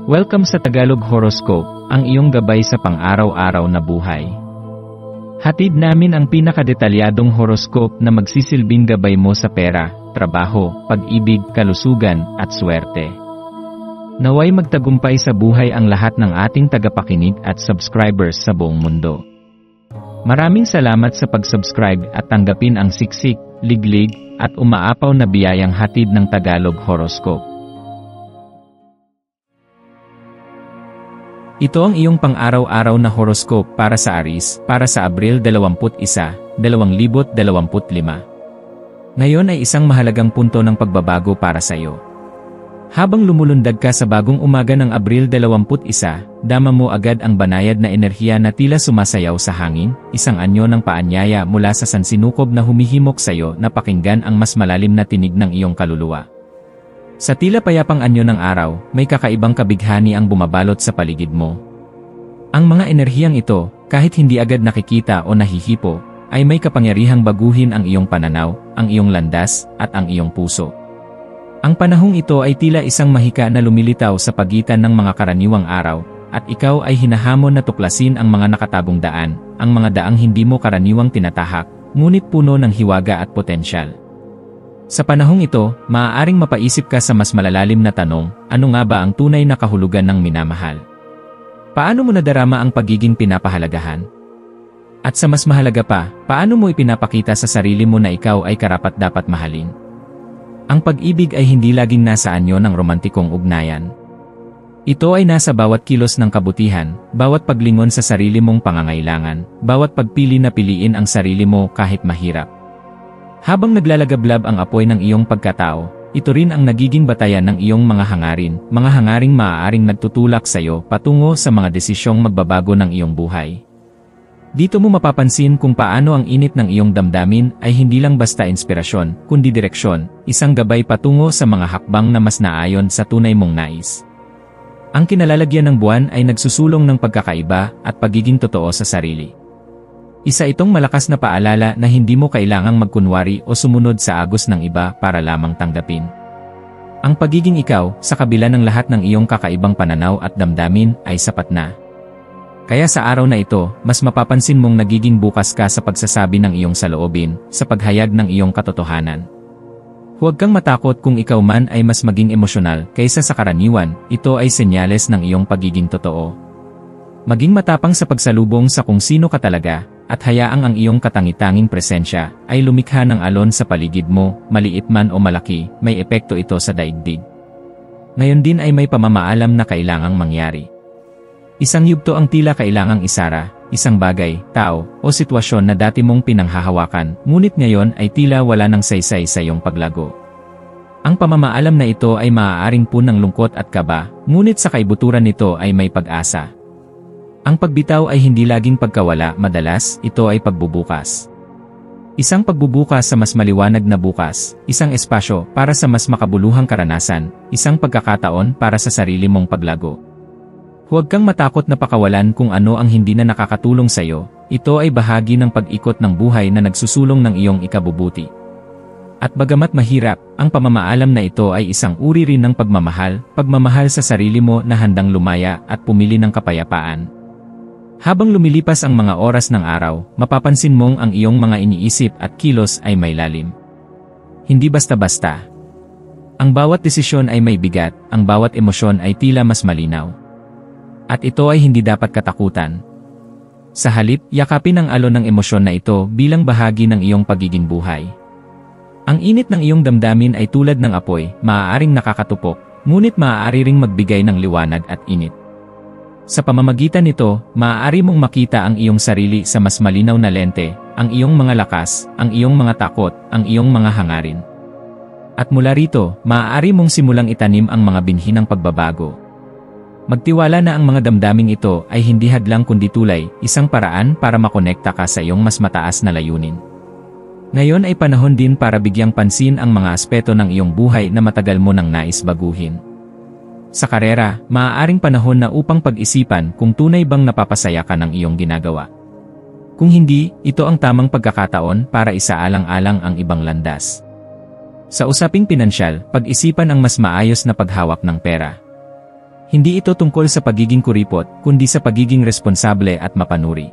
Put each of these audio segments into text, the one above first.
Welcome sa Tagalog Horoscope, ang iyong gabay sa pang-araw-araw na buhay. Hatid namin ang pinakadetalyadong horoscope na magsisilbing gabay mo sa pera, trabaho, pag-ibig, kalusugan, at swerte. Naway magtagumpay sa buhay ang lahat ng ating tagapakinig at subscribers sa buong mundo. Maraming salamat sa pag-subscribe at tanggapin ang siksik, liglig, at umaapaw na biyayang hatid ng Tagalog Horoscope. Ito ang iyong pang-araw-araw na horoscope para sa Aries, para sa Abril 21, 2025. Ngayon ay isang mahalagang punto ng pagbabago para sa iyo. Habang lumulundag ka sa bagong umaga ng Abril 21, dama mo agad ang banayad na enerhiya na tila sumasayaw sa hangin, isang anyo ng paanyaya mula sa sansinukob na humihimok sa iyo na pakinggan ang mas malalim na tinig ng iyong kaluluwa. Sa tila payapang anyo ng araw, may kakaibang kabighani ang bumabalot sa paligid mo. Ang mga enerhiyang ito, kahit hindi agad nakikita o nahihipo, ay may kapangyarihang baguhin ang iyong pananaw, ang iyong landas, at ang iyong puso. Ang panahong ito ay tila isang mahika na lumilitaw sa pagitan ng mga karaniwang araw, at ikaw ay hinahamon na tuklasin ang mga nakatagong daan, ang mga daang hindi mo karaniwang tinatahak, ngunit puno ng hiwaga at potensyal. Sa panahong ito, maaaring mapaisip ka sa mas malalalim na tanong, ano nga ba ang tunay na kahulugan ng minamahal? Paano mo nadarama ang pagiging pinapahalagahan? At sa mas mahalaga pa, paano mo ipinapakita sa sarili mo na ikaw ay karapat-dapat mahalin? Ang pag-ibig ay hindi laging nasa anyo ng romantikong ugnayan. Ito ay nasa bawat kilos ng kabutihan, bawat paglingon sa sarili mong pangangailangan, bawat pagpili na piliin ang sarili mo kahit mahirap. Habang naglalagablab ang apoy ng iyong pagkatao, ito rin ang nagiging batayan ng iyong mga hangaring maaaring nagtutulak sa iyo patungo sa mga desisyong magbabago ng iyong buhay. Dito mo mapapansin kung paano ang init ng iyong damdamin ay hindi lang basta inspirasyon, kundi direksyon, isang gabay patungo sa mga hakbang na mas naayon sa tunay mong nais. Ang kinalalagyan ng buwan ay nagsusulong ng pagkakaiba at pagiging totoo sa sarili. Isa itong malakas na paalala na hindi mo kailangang magkunwari o sumunod sa agos ng iba para lamang tanggapin. Ang pagiging ikaw, sa kabila ng lahat ng iyong kakaibang pananaw at damdamin, ay sapat na. Kaya sa araw na ito, mas mapapansin mong nagiging bukas ka sa pagsasabi ng iyong saloobin, sa paghayag ng iyong katotohanan. Huwag kang matakot kung ikaw man ay mas maging emosyonal kaysa sa karaniwan, ito ay senyales ng iyong pagiging totoo. Maging matapang sa pagsalubong sa kung sino ka talaga, at hayaang ang iyong katangi-tanging presensya ay lumikha ng alon sa paligid mo, maliit man o malaki, may epekto ito sa daigdig. Ngayon din ay may pamamaalam na kailangang mangyari. Isang yugto ang tila kailangang isara, isang bagay, tao, o sitwasyon na dati mong pinanghahawakan, ngunit ngayon ay tila wala ng saysay sa iyong paglago. Ang pamamaalam na ito ay maaaring punang lungkot at kaba, ngunit sa kaibuturan nito ay may pag-asa. Ang pagbitaw ay hindi laging pagkawala, madalas, ito ay pagbubukas. Isang pagbubukas sa mas maliwanag na bukas, isang espasyo para sa mas makabuluhang karanasan, isang pagkakataon para sa sarili mong paglago. Huwag kang matakot na pakawalan kung ano ang hindi na nakakatulong sa iyo, ito ay bahagi ng pag-ikot ng buhay na nagsusulong ng iyong ikabubuti. At bagamat mahirap, ang pamamaalam na ito ay isang uri rin ng pagmamahal sa sarili mo na handang lumaya at pumili ng kapayapaan. Habang lumilipas ang mga oras ng araw, mapapansin mong ang iyong mga iniisip at kilos ay may lalim. Hindi basta-basta. Ang bawat desisyon ay may bigat, ang bawat emosyon ay tila mas malinaw. At ito ay hindi dapat katakutan. Sa halip, yakapin ang alon ng emosyon na ito bilang bahagi ng iyong pagiging buhay. Ang init ng iyong damdamin ay tulad ng apoy, maaaring nakakatupok, ngunit maaari ring magbigay ng liwanag at init. Sa pamamagitan nito, maaari mong makita ang iyong sarili sa mas malinaw na lente, ang iyong mga lakas, ang iyong mga takot, ang iyong mga hangarin. At mula rito, maaari mong simulang itanim ang mga binhi ng pagbabago. Magtiwala na ang mga damdaming ito ay hindi hadlang kundi tulay, isang paraan para makonekta ka sa iyong mas mataas na layunin. Ngayon ay panahon din para bigyang pansin ang mga aspeto ng iyong buhay na matagal mo nang nais baguhin. Sa karera, maaaring panahon na upang pag-isipan kung tunay bang napapasaya ka ng iyong ginagawa. Kung hindi, ito ang tamang pagkakataon para isaalang-alang ang ibang landas. Sa usaping pinansyal, pag-isipan ang mas maayos na paghawak ng pera. Hindi ito tungkol sa pagiging kuripot, kundi sa pagiging responsable at mapanuri.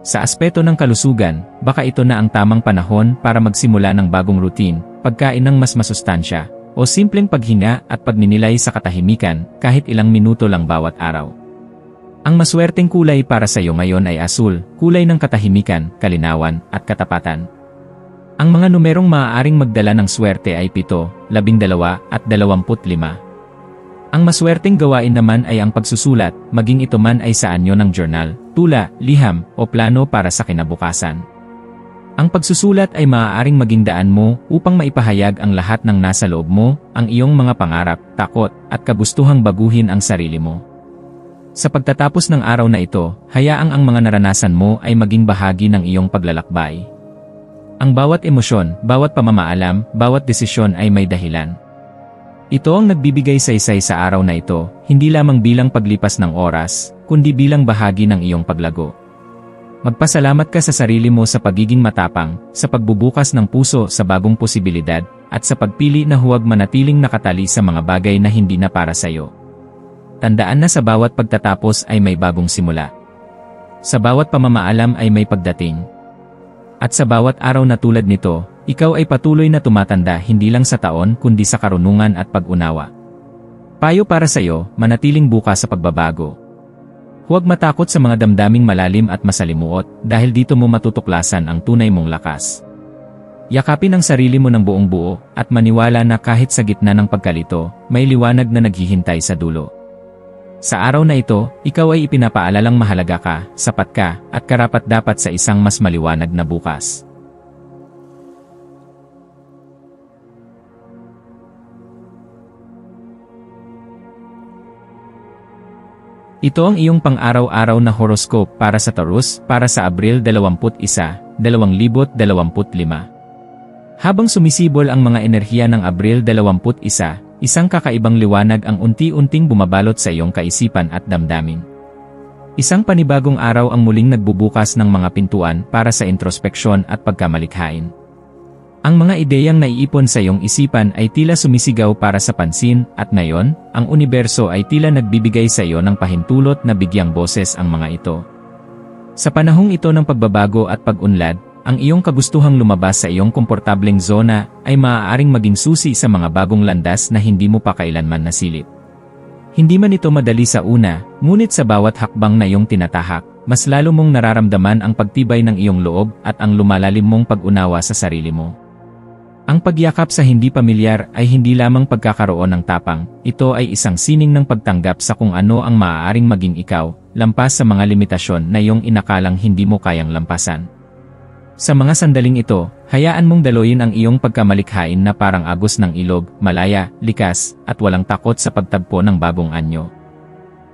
Sa aspeto ng kalusugan, baka ito na ang tamang panahon para magsimula ng bagong routine, pagkain ng mas masustansya, o simpleng paghinga at pagninilay sa katahimikan kahit ilang minuto lang bawat araw. Ang maswerteng kulay para sa iyo ngayon ay asul, kulay ng katahimikan, kalinawan, at katapatan. Ang mga numerong maaaring magdala ng swerte ay 7, 12, at 25. Ang maswerteng gawain naman ay ang pagsusulat, maging ito man ay sa anyo ng journal, tula, liham, o plano para sa kinabukasan. Ang pagsusulat ay maaaring maging daan mo upang maipahayag ang lahat ng nasa loob mo, ang iyong mga pangarap, takot, at kagustuhang baguhin ang sarili mo. Sa pagtatapos ng araw na ito, hayaang ang mga naranasan mo ay maging bahagi ng iyong paglalakbay. Ang bawat emosyon, bawat pamamaalam, bawat desisyon ay may dahilan. Ito ang nagbibigay saysay sa araw na ito, hindi lamang bilang paglipas ng oras, kundi bilang bahagi ng iyong paglago. Magpasalamat ka sa sarili mo sa pagiging matapang, sa pagbubukas ng puso sa bagong posibilidad, at sa pagpili na huwag manatiling nakatali sa mga bagay na hindi na para sa iyo. Tandaan na sa bawat pagtatapos ay may bagong simula. Sa bawat pamamaalam ay may pagdating. At sa bawat araw na tulad nito, ikaw ay patuloy na tumatanda hindi lang sa taon kundi sa karunungan at pag-unawa. Payo para sa iyo, manatiling bukas sa pagbabago. Huwag matakot sa mga damdaming malalim at masalimuot dahil dito mo matutuklasan ang tunay mong lakas. Yakapin ang sarili mo ng buong buo at maniwala na kahit sa gitna ng pagkalito, may liwanag na naghihintay sa dulo. Sa araw na ito, ikaw ay ipinapaalalang mahalaga ka, sapat ka, at karapat-dapat sa isang mas maliwanag na bukas. Ito ang iyong pang-araw-araw na horoscope para sa Taurus para sa Abril 21, 2025. Habang sumisibol ang mga enerhiya ng Abril 21, isang kakaibang liwanag ang unti-unting bumabalot sa iyong kaisipan at damdamin. Isang panibagong araw ang muling nagbubukas ng mga pintuan para sa introspeksyon at pagkamalikhain. Ang mga ideyang naiipon sa iyong isipan ay tila sumisigaw para sa pansin at ngayon, ang universo ay tila nagbibigay sa iyo ng pahintulot na bigyang boses ang mga ito. Sa panahong ito ng pagbabago at pag-unlad, ang iyong kagustuhang lumabas sa iyong komportableng zona ay maaaring maging susi sa mga bagong landas na hindi mo pa kailanman nasilip. Hindi man ito madali sa una, ngunit sa bawat hakbang na iyong tinatahak, mas lalo mong nararamdaman ang pagtibay ng iyong loob at ang lumalalim mong pag-unawa sa sarili mo. Ang pagyakap sa hindi pamilyar ay hindi lamang pagkakaroon ng tapang, ito ay isang sining ng pagtanggap sa kung ano ang maaaring maging ikaw, lampas sa mga limitasyon na iyong inakalang hindi mo kayang lampasan. Sa mga sandaling ito, hayaan mong daluyin ang iyong pagkamalikhain na parang agos ng ilog, malaya, likas, at walang takot sa pagtagpo ng bagong anyo.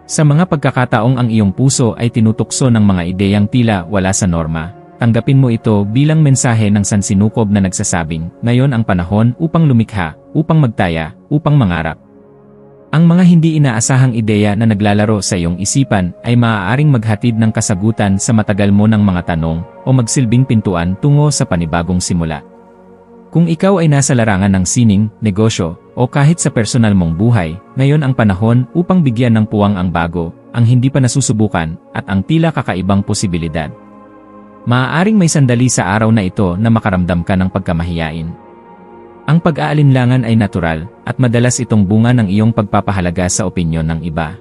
Sa mga pagkakataong ang iyong puso ay tinutukso ng mga ideyang tila wala sa norma, tanggapin mo ito bilang mensahe ng sansinukob na nagsasabing, ngayon ang panahon upang lumikha, upang magtaya, upang mangarap. Ang mga hindi inaasahang ideya na naglalaro sa iyong isipan ay maaaring maghatid ng kasagutan sa matagal mo ng mga tanong o magsilbing pintuan tungo sa panibagong simula. Kung ikaw ay nasa larangan ng sining, negosyo, o kahit sa personal mong buhay, ngayon ang panahon upang bigyan ng puwang ang bago, ang hindi pa nasusubukan, at ang tila kakaibang posibilidad. Maaaring may sandali sa araw na ito na makaramdam ka ng pagkamahiyain. Ang pag-aalinlangan ay natural, at madalas itong bunga ng iyong pagpapahalaga sa opinyon ng iba.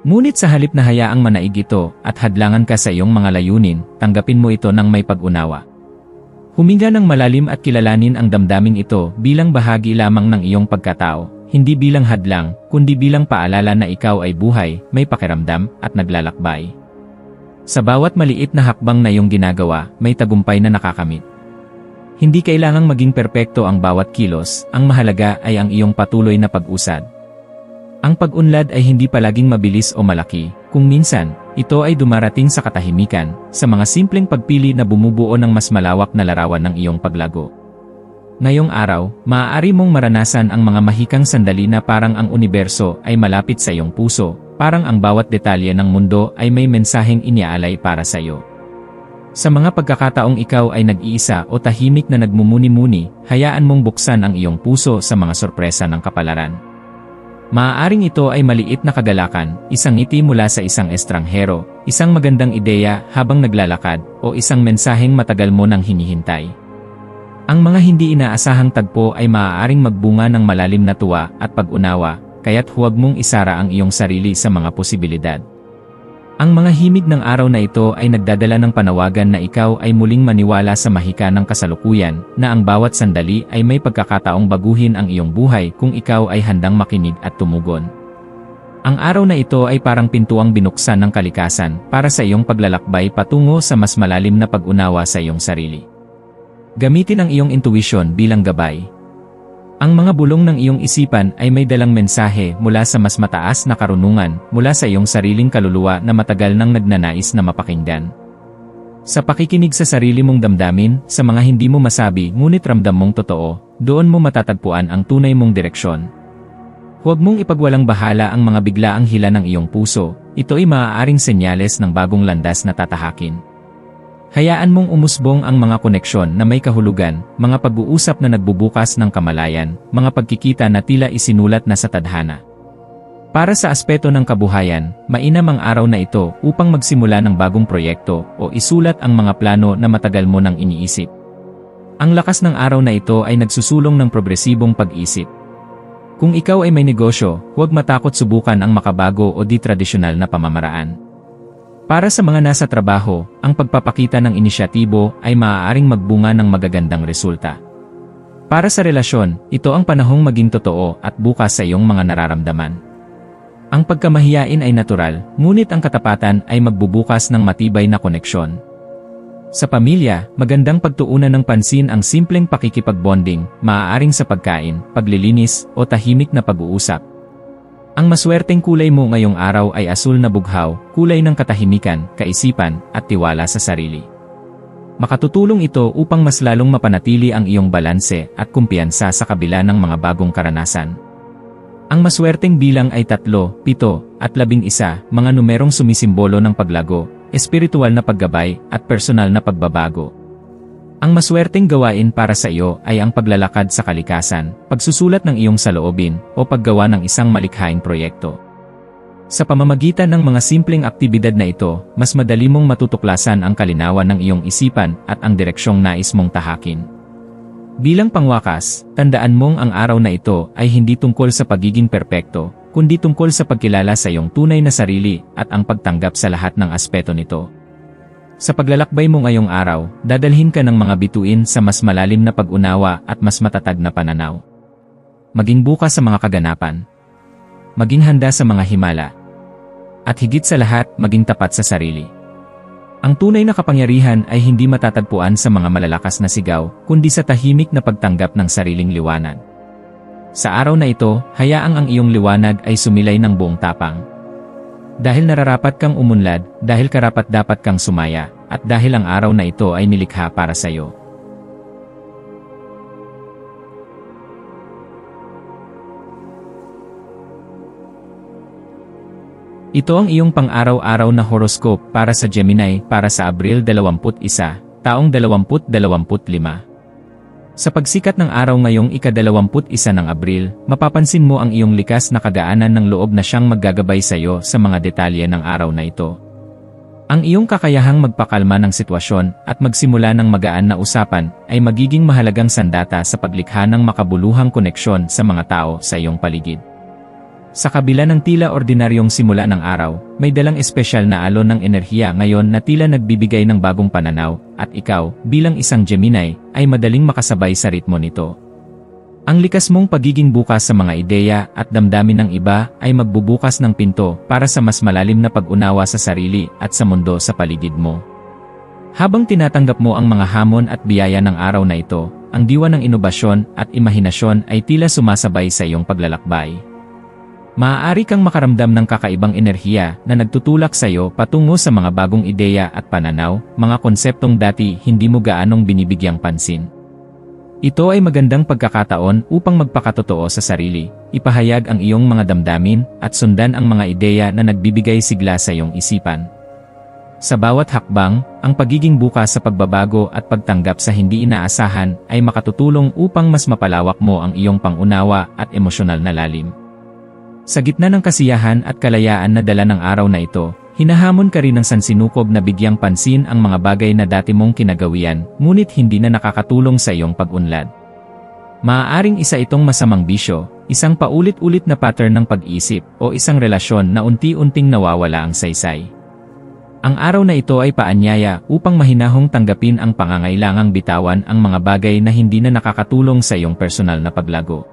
Ngunit sa halip na hayaang manaig ito at hadlangan ka sa iyong mga layunin, tanggapin mo ito ng may pag-unawa. Huminga ng malalim at kilalanin ang damdaming ito bilang bahagi lamang ng iyong pagkatao, hindi bilang hadlang, kundi bilang paalala na ikaw ay buhay, may pakiramdam, at naglalakbay. Sa bawat maliit na hakbang na iyong ginagawa, may tagumpay na nakakamit. Hindi kailangang maging perpekto ang bawat kilos, ang mahalaga ay ang iyong patuloy na pag-usad. Ang pag-unlad ay hindi palaging mabilis o malaki, kung minsan, ito ay dumarating sa katahimikan, sa mga simpleng pagpili na bumubuo ng mas malawak na larawan ng iyong paglago. Ngayong araw, maaari mong maranasan ang mga mahikang sandali na parang ang universo ay malapit sa iyong puso, parang ang bawat detalye ng mundo ay may mensaheng iniaalay para sa iyo. Sa mga pagkakataong ikaw ay nag-iisa o tahimik na nagmumuni-muni, hayaan mong buksan ang iyong puso sa mga sorpresa ng kapalaran. Maaaring ito ay maliit na kagalakan, isang ngiti mula sa isang estranghero, isang magandang ideya habang naglalakad, o isang mensaheng matagal mo nang hinihintay. Ang mga hindi inaasahang tagpo ay maaaring magbunga ng malalim na tuwa at pag-unawa, kaya't huwag mong isara ang iyong sarili sa mga posibilidad. Ang mga himig ng araw na ito ay nagdadala ng panawagan na ikaw ay muling maniwala sa mahika ng kasalukuyan, na ang bawat sandali ay may pagkakataong baguhin ang iyong buhay kung ikaw ay handang makinig at tumugon. Ang araw na ito ay parang pintuang binuksan ng kalikasan para sa iyong paglalakbay patungo sa mas malalim na pag-unawa sa iyong sarili. Gamitin ang iyong intuition bilang gabay. Ang mga bulong ng iyong isipan ay may dalang mensahe mula sa mas mataas na karunungan, mula sa iyong sariling kaluluwa na matagal nang nagnanais na mapakinggan. Sa pakikinig sa sarili mong damdamin, sa mga hindi mo masabi ngunit ramdam mong totoo, doon mo matatagpuan ang tunay mong direksyon. Huwag mong ipagwalang bahala ang mga biglaang hila ng iyong puso, ito ay maaaring senyales ng bagong landas na tatahakin. Hayaan mong umusbong ang mga koneksyon na may kahulugan, mga pag-uusap na nagbubukas ng kamalayan, mga pagkikita na tila isinulat na sa tadhana. Para sa aspeto ng kabuhayan, mainam ang araw na ito upang magsimula ng bagong proyekto o isulat ang mga plano na matagal mo nang iniisip. Ang lakas ng araw na ito ay nagsusulong ng progresibong pag-isip. Kung ikaw ay may negosyo, huwag matakot subukan ang makabago o di-tradisyonal na pamamaraan. Para sa mga nasa trabaho, ang pagpapakita ng inisyatibo ay maaaring magbunga ng magagandang resulta. Para sa relasyon, ito ang panahong maging totoo at bukas sa iyong mga nararamdaman. Ang pagkamahiyain ay natural, ngunit ang katapatan ay magbubukas ng matibay na koneksyon. Sa pamilya, magandang pagtuunan ng pansin ang simpleng pakikipagbonding, maaaring sa pagkain, paglilinis, o tahimik na pag-uusap. Ang maswerteng kulay mo ngayong araw ay asul na bughaw, kulay ng katahimikan, kaisipan, at tiwala sa sarili. Makatutulong ito upang mas lalong mapanatili ang iyong balanse at kumpiyansa sa kabila ng mga bagong karanasan. Ang maswerteng bilang ay 3, 7, at 11, mga numerong sumisimbolo ng paglago, espiritual na paggabay, at personal na pagbabago. Ang maswerteng gawain para sa iyo ay ang paglalakad sa kalikasan, pagsusulat ng iyong saloobin, o paggawa ng isang malikhaing proyekto. Sa pamamagitan ng mga simpleng aktibidad na ito, mas madali mong matutuklasan ang kalinawan ng iyong isipan at ang direksyong nais mong tahakin. Bilang pangwakas, tandaan mong ang araw na ito ay hindi tungkol sa pagiging perpekto, kundi tungkol sa pagkilala sa iyong tunay na sarili at ang pagtanggap sa lahat ng aspeto nito. Sa paglalakbay mo ngayong araw, dadalhin ka ng mga bituin sa mas malalim na pag-unawa at mas matatag na pananaw. Maging bukas sa mga kaganapan. Maging handa sa mga himala. At higit sa lahat, maging tapat sa sarili. Ang tunay na kapangyarihan ay hindi matatagpuan sa mga malalakas na sigaw, kundi sa tahimik na pagtanggap ng sariling liwanag. Sa araw na ito, hayaang ang iyong liwanag ay sumilay ng buong tapang. Dahil nararapat kang umunlad, dahil karapat-dapat kang sumaya, at dahil ang araw na ito ay nilikha para sa iyo. Ito ang iyong pang-araw-araw na horoscope para sa Gemini para sa Abril 21, taong 2025. Sa pagsikat ng araw ngayong ika-21 ng Abril, mapapansin mo ang iyong likas na kagaanan ng loob na siyang maggagabay sa iyo sa mga detalye ng araw na ito. Ang iyong kakayahang magpakalma ng sitwasyon at magsimula ng magaan na usapan ay magiging mahalagang sandata sa paglikha ng makabuluhang koneksyon sa mga tao sa iyong paligid. Sa kabila ng tila ordinaryong simula ng araw, may dalang espesyal na alon ng enerhiya ngayon na tila nagbibigay ng bagong pananaw, at ikaw, bilang isang Gemini, ay madaling makasabay sa ritmo nito. Ang likas mong pagiging bukas sa mga ideya at damdamin ng iba ay magbubukas ng pinto para sa mas malalim na pag-unawa sa sarili at sa mundo sa paligid mo. Habang tinatanggap mo ang mga hamon at biyaya ng araw na ito, ang diwa ng inobasyon at imahinasyon ay tila sumasabay sa iyong paglalakbay. Maaari kang makaramdam ng kakaibang enerhiya na nagtutulak sa iyo patungo sa mga bagong ideya at pananaw, mga konseptong dati hindi mo gaanong binibigyang pansin. Ito ay magandang pagkakataon upang magpakatotoo sa sarili, ipahayag ang iyong mga damdamin, at sundan ang mga ideya na nagbibigay sigla sa iyong isipan. Sa bawat hakbang, ang pagiging bukas sa pagbabago at pagtanggap sa hindi inaasahan ay makatutulong upang mas mapalawak mo ang iyong pangunawa at emosyonal na lalim. Sa gitna ng kasiyahan at kalayaan na dala ng araw na ito, hinahamon ka rin ng sansinukob na bigyang pansin ang mga bagay na dati mong kinagawian, ngunit hindi na nakakatulong sa iyong pag-unlad. Maaaring isa itong masamang bisyo, isang paulit-ulit na pattern ng pag-isip, o isang relasyon na unti-unting nawawala ang saysay. Ang araw na ito ay paanyaya upang mahinahong tanggapin ang pangangailangang bitawan ang mga bagay na hindi na nakakatulong sa iyong personal na paglago.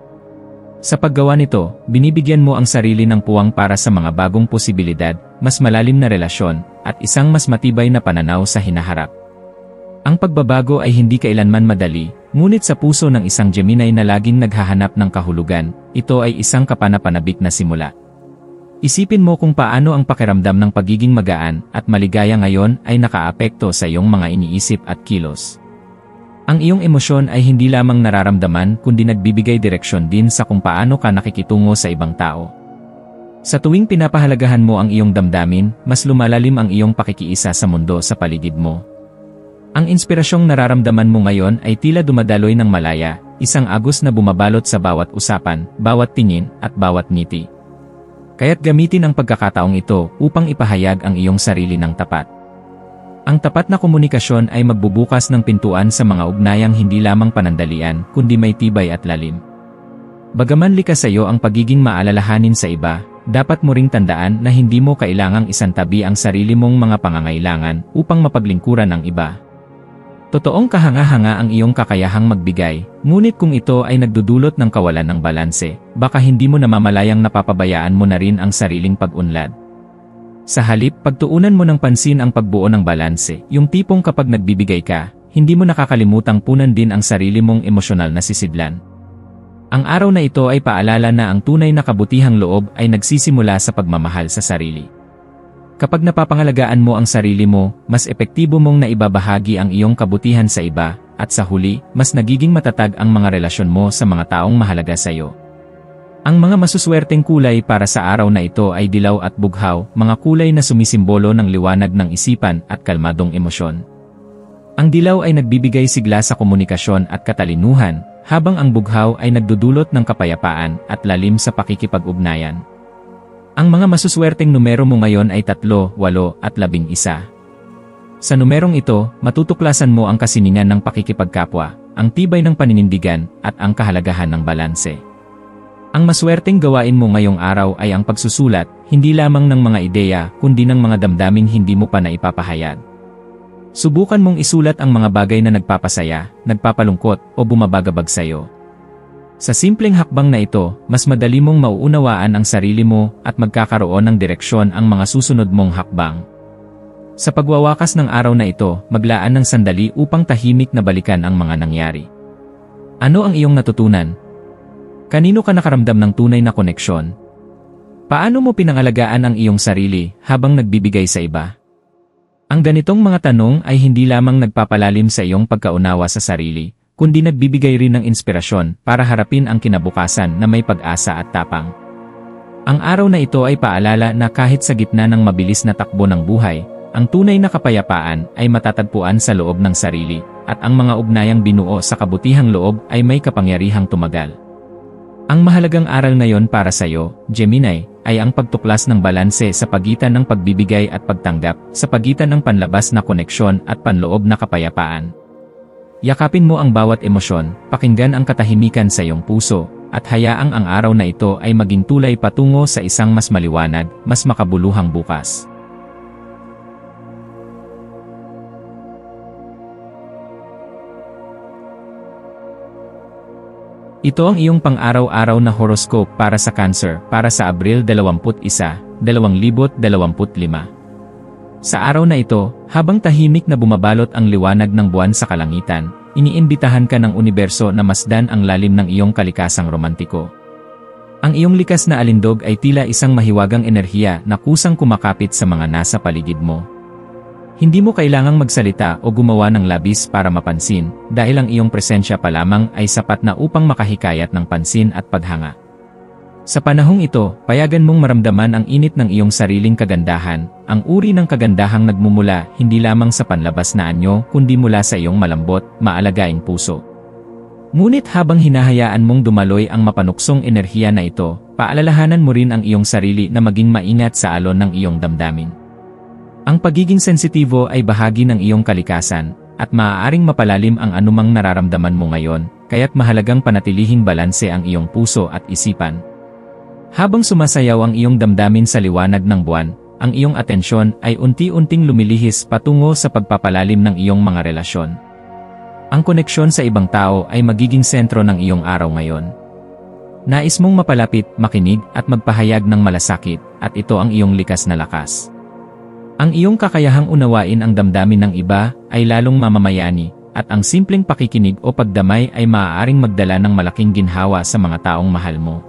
Sa paggawa nito, binibigyan mo ang sarili ng puwang para sa mga bagong posibilidad, mas malalim na relasyon, at isang mas matibay na pananaw sa hinaharap. Ang pagbabago ay hindi kailanman madali, ngunit sa puso ng isang Gemini na laging naghahanap ng kahulugan, ito ay isang kapanapanabik na simula. Isipin mo kung paano ang pakiramdam ng pagiging magaan at maligaya ngayon ay nakaapekto sa iyong mga iniisip at kilos. Ang iyong emosyon ay hindi lamang nararamdaman kundi nagbibigay direksyon din sa kung paano ka nakikitungo sa ibang tao. Sa tuwing pinapahalagahan mo ang iyong damdamin, mas lumalalim ang iyong pakikiisa sa mundo sa paligid mo. Ang inspirasyong nararamdaman mo ngayon ay tila dumadaloy ng malaya, isang agos na bumabalot sa bawat usapan, bawat tingin, at bawat ngiti. Kaya't gamitin ang pagkakataong ito upang ipahayag ang iyong sarili ng tapat. Ang tapat na komunikasyon ay magbubukas ng pintuan sa mga ugnayang hindi lamang panandalian, kundi may tibay at lalim. Bagaman likas sa iyo ang pagiging maalalahanin sa iba, dapat mo ring tandaan na hindi mo kailangang isantabi ang sarili mong mga pangangailangan upang mapaglingkuran ang iba. Totoong kahanga-hanga ang iyong kakayahang magbigay, ngunit kung ito ay nagdudulot ng kawalan ng balanse, baka hindi mo namamalayang napapabayaan mo na rin ang sariling pag-unlad. Sa halip, pagtuunan mo ng pansin ang pagbuo ng balanse, yung tipong kapag nagbibigay ka, hindi mo nakakalimutang punan din ang sarili mong emosyonal na sisidlan. Ang araw na ito ay paalala na ang tunay na kabutihang loob ay nagsisimula sa pagmamahal sa sarili. Kapag napapangalagaan mo ang sarili mo, mas epektibo mong naibabahagi ang iyong kabutihan sa iba, at sa huli, mas nagiging matatag ang mga relasyon mo sa mga taong mahalaga sa iyo. Ang mga masuswerteng kulay para sa araw na ito ay dilaw at bughaw, mga kulay na sumisimbolo ng liwanag ng isipan at kalmadong emosyon. Ang dilaw ay nagbibigay sigla sa komunikasyon at katalinuhan, habang ang bughaw ay nagdudulot ng kapayapaan at lalim sa pakikipag-ugnayan. Ang mga masuswerteng numero mo ngayon ay 3, 8 at 11. Sa numerong ito, matutuklasan mo ang kasiningan ng pakikipagkapwa, ang tibay ng paninindigan, at ang kahalagahan ng balanse. Ang maswerteng gawain mo ngayong araw ay ang pagsusulat, hindi lamang ng mga ideya, kundi ng mga damdaming hindi mo pa naipapahayag. Subukan mong isulat ang mga bagay na nagpapasaya, nagpapalungkot, o bumabagabag sa iyo. Sa simpleng hakbang na ito, mas madali mong mauunawaan ang sarili mo at magkakaroon ng direksyon ang mga susunod mong hakbang. Sa pagwawakas ng araw na ito, maglaan ng sandali upang tahimik na balikan ang mga nangyari. Ano ang iyong natutunan? Kanino ka nakaramdam ng tunay na koneksyon? Paano mo pinangalagaan ang iyong sarili habang nagbibigay sa iba? Ang ganitong mga tanong ay hindi lamang nagpapalalim sa iyong pagkaunawa sa sarili, kundi nagbibigay rin ng inspirasyon para harapin ang kinabukasan na may pag-asa at tapang. Ang araw na ito ay paalala na kahit sa gitna ng mabilis na takbo ng buhay, ang tunay na kapayapaan ay matatagpuan sa loob ng sarili, at ang mga ugnayang binuo sa kabutihang loob ay may kapangyarihang tumagal. Ang mahalagang aral ngayon para sa iyo, Gemini, ay ang pagtuklas ng balanse sa pagitan ng pagbibigay at pagtanggap, sa pagitan ng panlabas na koneksyon at panloob na kapayapaan. Yakapin mo ang bawat emosyon, pakinggan ang katahimikan sa iyong puso, at hayaang ang araw na ito ay maging tulay patungo sa isang mas maliwanag, mas makabuluhang bukas. Ito ang iyong pang-araw-araw na horoscope para sa Cancer, para sa Abril 21, 2025. Sa araw na ito, habang tahimik na bumabalot ang liwanag ng buwan sa kalangitan, iniimbitahan ka ng universo na masdan ang lalim ng iyong kalikasang romantiko. Ang iyong likas na alindog ay tila isang mahiwagang enerhiya na kusang kumakapit sa mga nasa paligid mo. Hindi mo kailangang magsalita o gumawa ng labis para mapansin, dahil ang iyong presensya pa lamang ay sapat na upang makahikayat ng pansin at paghanga. Sa panahong ito, payagan mong maramdaman ang init ng iyong sariling kagandahan, ang uri ng kagandahang nagmumula hindi lamang sa panlabas na anyo kundi mula sa iyong malambot, maalagaing puso. Ngunit habang hinahayaan mong dumaloy ang mapanuksong enerhiya na ito, paalalahanan mo rin ang iyong sarili na maging maingat sa alon ng iyong damdamin. Ang pagiging sensitibo ay bahagi ng iyong kalikasan, at maaaring mapalalim ang anumang nararamdaman mo ngayon, kaya't mahalagang panatilihing balanse ang iyong puso at isipan. Habang sumasayaw ang iyong damdamin sa liwanag ng buwan, ang iyong atensyon ay unti-unting lumilihis patungo sa pagpapalalim ng iyong mga relasyon. Ang koneksyon sa ibang tao ay magiging sentro ng iyong araw ngayon. Nais mong mapalapit, makinig at magpahayag ng malasakit, at ito ang iyong likas na lakas. Ang iyong kakayahang unawain ang damdamin ng iba ay lalong mamamayani, at ang simpleng pakikinig o pagdamay ay maaaring magdala ng malaking ginhawa sa mga taong mahal mo.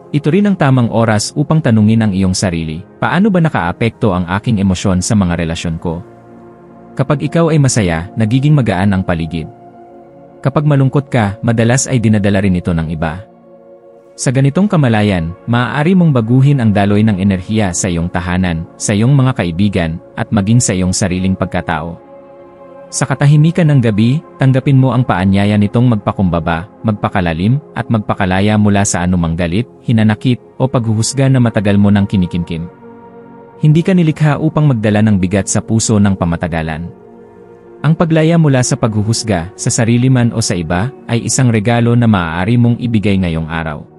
Ito rin ang tamang oras upang tanungin ang iyong sarili, paano ba nakaapekto ang aking emosyon sa mga relasyon ko? Kapag ikaw ay masaya, nagiging magaan ang paligid. Kapag malungkot ka, madalas ay dinadala rin ito ng iba. Sa ganitong kamalayan, maaari mong baguhin ang daloy ng enerhiya sa iyong tahanan, sa iyong mga kaibigan, at maging sa iyong sariling pagkatao. Sa katahimikan ng gabi, tanggapin mo ang paanyaya nitong magpakumbaba, magpakalalim, at magpakalaya mula sa anumang galit, hinanakit, o paghuhusga na matagal mo nang kinikimkim. Hindi ka nilikha upang magdala ng bigat sa puso ng pamatagalan. Ang paglaya mula sa paghuhusga, sa sarili man o sa iba, ay isang regalo na maaari mong ibigay ngayong araw.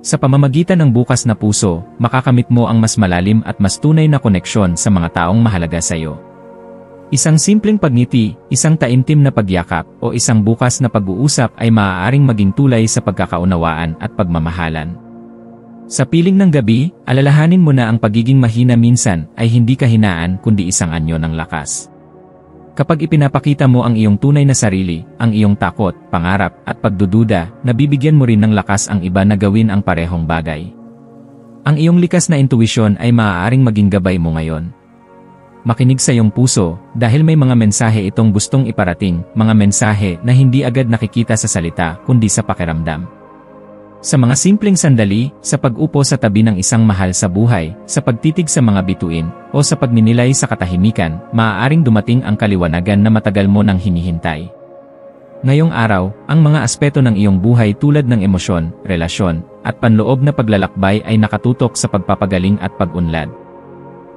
Sa pamamagitan ng bukas na puso, makakamit mo ang mas malalim at mas tunay na koneksyon sa mga taong mahalaga sa iyo. Isang simpleng pagngiti, isang taimtim na pagyakap, o isang bukas na pag-uusap ay maaaring maging tulay sa pagkakaunawaan at pagmamahalan. Sa piling ng gabi, alalahanin mo na ang pagiging mahina minsan ay hindi kahinaan kundi isang anyo ng lakas. Kapag ipinapakita mo ang iyong tunay na sarili, ang iyong takot, pangarap, at pagdududa, nabibigyan mo rin ng lakas ang iba na gawin ang parehong bagay. Ang iyong likas na intuwisyon ay maaaring maging gabay mo ngayon. Makinig sa iyong puso, dahil may mga mensahe itong gustong iparating, mga mensahe na hindi agad nakikita sa salita kundi sa pakiramdam. Sa mga simpleng sandali, sa pag-upo sa tabi ng isang mahal sa buhay, sa pagtitig sa mga bituin, o sa pagninilay sa katahimikan, maaaring dumating ang kaliwanagan na matagal mo nang hinihintay. Ngayong araw, ang mga aspeto ng iyong buhay tulad ng emosyon, relasyon, at panloob na paglalakbay ay nakatutok sa pagpapagaling at pag-unlad.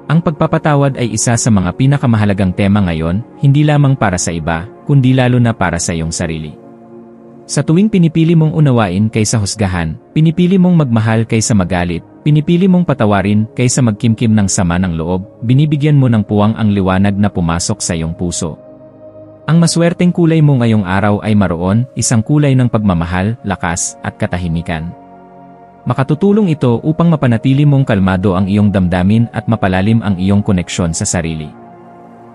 Ang pagpapatawad ay isa sa mga pinakamahalagang tema ngayon, hindi lamang para sa iba, kundi lalo na para sa iyong sarili. Sa tuwing pinipili mong unawain kaysa husgahan, pinipili mong magmahal kaysa magalit, pinipili mong patawarin kaysa magkimkim ng sama ng loob, binibigyan mo ng puwang ang liwanag na pumasok sa iyong puso. Ang maswerteng kulay mo ngayong araw ay maroon, isang kulay ng pagmamahal, lakas, at katahimikan. Makatutulong ito upang mapanatili mong kalmado ang iyong damdamin at mapalalim ang iyong koneksyon sa sarili.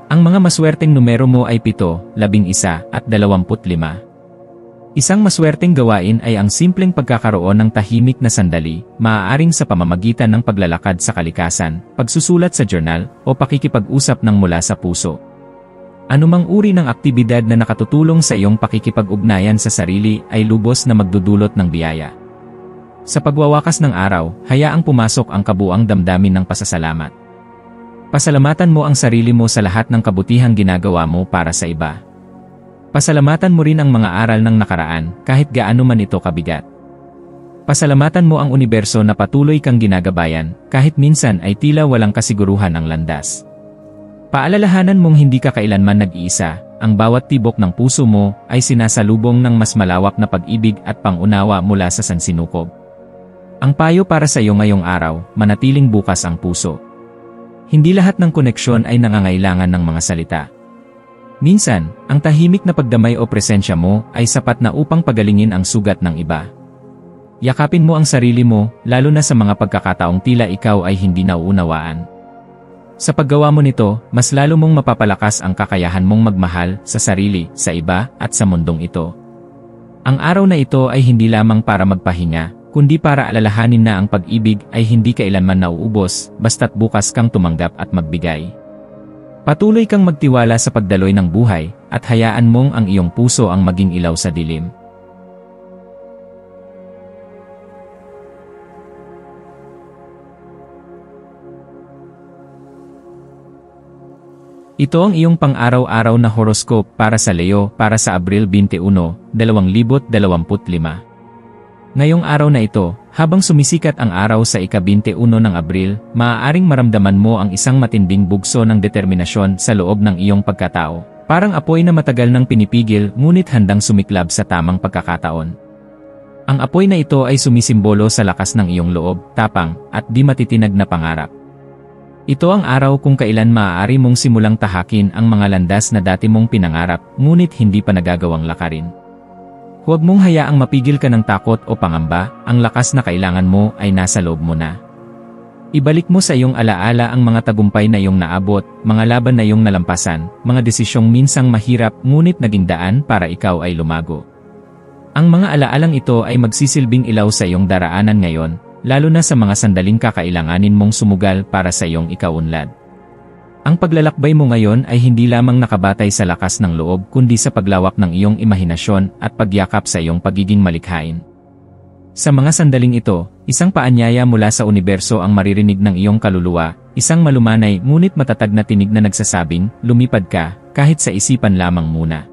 Ang mga maswerteng numero mo ay 7, 11, at 25. Isang maswerteng gawain ay ang simpleng pagkakaroon ng tahimik na sandali, maaaring sa pamamagitan ng paglalakad sa kalikasan, pagsusulat sa journal, o pakikipag-usap ng mula sa puso. Anumang uri ng aktibidad na nakatutulong sa iyong pakikipag-ugnayan sa sarili ay lubos na magdudulot ng biyaya. Sa pagwawakas ng araw, hayaang pumasok ang kabuang damdamin ng pasasalamat. Pasalamatan mo ang sarili mo sa lahat ng kabutihang ginagawa mo para sa iba. Pasalamatan mo rin ang mga aral ng nakaraan, kahit gaano man ito kabigat. Pasalamatan mo ang universo na patuloy kang ginagabayan, kahit minsan ay tila walang kasiguruhan ang landas. Paalalahanan mong hindi ka kailanman nag-iisa, ang bawat tibok ng puso mo ay sinasalubong ng mas malawak na pag-ibig at pangunawa mula sa sansinukob. Ang payo para sa iyo ngayong araw, manatiling bukas ang puso. Hindi lahat ng koneksyon ay nangangailangan ng mga salita. Minsan, ang tahimik na pagdamay o presensya mo ay sapat na upang pagalingin ang sugat ng iba. Yakapin mo ang sarili mo, lalo na sa mga pagkakataong tila ikaw ay hindi nauunawaan. Sa paggawa mo nito, mas lalo mong mapapalakas ang kakayahan mong magmahal sa sarili, sa iba, at sa mundong ito. Ang araw na ito ay hindi lamang para magpahinga, kundi para alalahanin na ang pag-ibig ay hindi kailanman nauubos, basta't bukas kang tumanggap at magbigay. Patuloy kang magtiwala sa pagdaloy ng buhay, at hayaan mong ang iyong puso ang maging ilaw sa dilim. Ito ang iyong pang-araw-araw na horoscope para sa Leo para sa Abril 21, 2025. Ngayong araw na ito, habang sumisikat ang araw sa ika-21 ng Abril, maaaring maramdaman mo ang isang matinding bugso ng determinasyon sa loob ng iyong pagkatao. Parang apoy na matagal nang pinipigil ngunit handang sumiklab sa tamang pagkakataon. Ang apoy na ito ay sumisimbolo sa lakas ng iyong loob, tapang, at di matitinag na pangarap. Ito ang araw kung kailan maaari mong simulang tahakin ang mga landas na dati mong pinangarap ngunit hindi pa nagagawang lakarin. Huwag mong hayaang mapigil ka ng takot o pangamba, ang lakas na kailangan mo ay nasa loob mo na. Ibalik mo sa iyong alaala ang mga tagumpay na iyong naabot, mga laban na iyong nalampasan, mga desisyong minsang mahirap ngunit naging daan para ikaw ay lumago. Ang mga alaalang ito ay magsisilbing ilaw sa iyong daraanan ngayon, lalo na sa mga sandaling kakailanganin mong sumugal para sa iyong ikaunlad. Ang paglalakbay mo ngayon ay hindi lamang nakabatay sa lakas ng loob kundi sa paglawak ng iyong imahinasyon at pagyakap sa iyong pagiging malikhain. Sa mga sandaling ito, isang paanyaya mula sa universo ang maririnig ng iyong kaluluwa, isang malumanay ngunit matatag na tinig na nagsasabing, lumipad ka, kahit sa isipan lamang muna.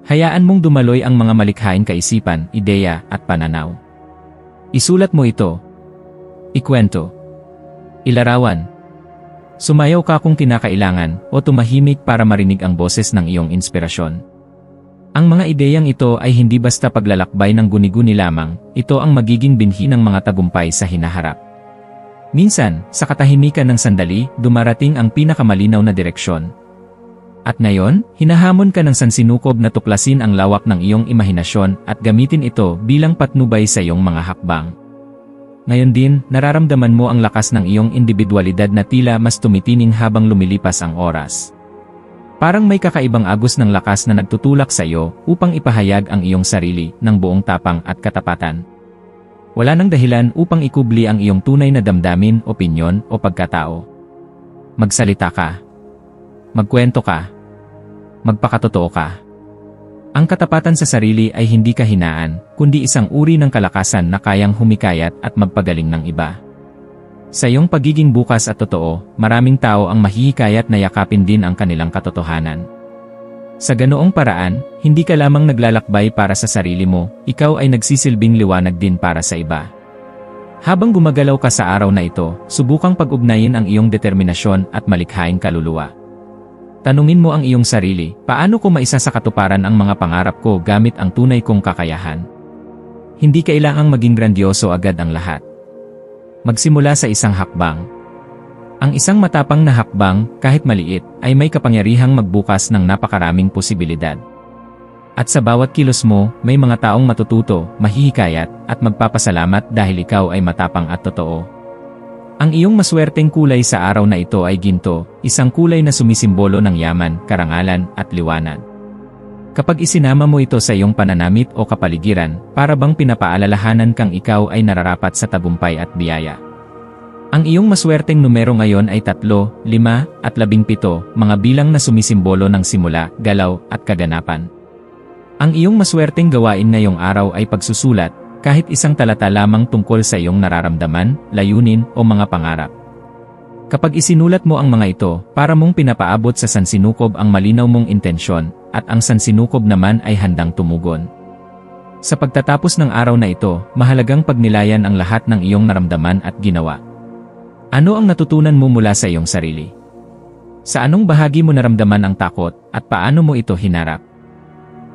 Hayaan mong dumaloy ang mga malikhaing kaisipan, ideya, at pananaw. Isulat mo ito. Ikwento. Ilarawan. Sumayaw ka kung kinakailangan o tumahimik para marinig ang boses ng iyong inspirasyon. Ang mga ideyang ito ay hindi basta paglalakbay ng guni-guni lamang, ito ang magiging binhi ng mga tagumpay sa hinaharap. Minsan, sa katahimikan ng sandali, dumarating ang pinakamalinaw na direksyon. At ngayon, hinahamon ka ng sansinukob na tuklasin ang lawak ng iyong imahinasyon at gamitin ito bilang patnubay sa iyong mga hakbang. Ngayon din, nararamdaman mo ang lakas ng iyong individualidad na tila mas tumitining habang lumilipas ang oras. Parang may kakaibang agos ng lakas na nagtutulak sa iyo upang ipahayag ang iyong sarili ng buong tapang at katapatan. Wala nang dahilan upang ikubli ang iyong tunay na damdamin, opinyon o pagkatao. Magsalita ka. Magkwento ka. Magpakatotoo ka. Ang katapatan sa sarili ay hindi kahinaan, kundi isang uri ng kalakasan na kayang humikayat at magpagaling ng iba. Sa iyong pagiging bukas at totoo, maraming tao ang mahihikayat na yakapin din ang kanilang katotohanan. Sa ganoong paraan, hindi ka lamang naglalakbay para sa sarili mo, ikaw ay nagsisilbing liwanag din para sa iba. Habang gumagalaw ka sa araw na ito, subukang pag-ugnayin ang iyong determinasyon at malikhaing kaluluwa. Tanungin mo ang iyong sarili, paano ko maisa sa katuparan ang mga pangarap ko gamit ang tunay kong kakayahan? Hindi kailangang maging grandioso agad ang lahat. Magsimula sa isang hakbang. Ang isang matapang na hakbang, kahit maliit, ay may kapangyarihang magbukas ng napakaraming posibilidad. At sa bawat kilos mo, may mga taong matututo, mahihikayat, at magpapasalamat dahil ikaw ay matapang at totoo. Ang iyong maswerteng kulay sa araw na ito ay ginto, isang kulay na sumisimbolo ng yaman, karangalan, at liwanag. Kapag isinama mo ito sa iyong pananamit o kapaligiran, para bang pinapaalalahanan kang ikaw ay nararapat sa tagumpay at biyaya. Ang iyong maswerteng numero ngayon ay 3, 5, at 17, mga bilang na sumisimbolo ng simula, galaw, at kaganapan. Ang iyong maswerteng gawain ngayong araw ay pagsusulat, kahit isang talata lamang tungkol sa iyong nararamdaman, layunin, o mga pangarap. Kapag isinulat mo ang mga ito, para mong pinapaabot sa sansinukob ang malinaw mong intensyon, at ang sansinukob naman ay handang tumugon. Sa pagtatapos ng araw na ito, mahalagang pagnilayan ang lahat ng iyong naramdaman at ginawa. Ano ang natutunan mo mula sa iyong sarili? Sa anong bahagi mo naramdaman ang takot, at paano mo ito hinarap?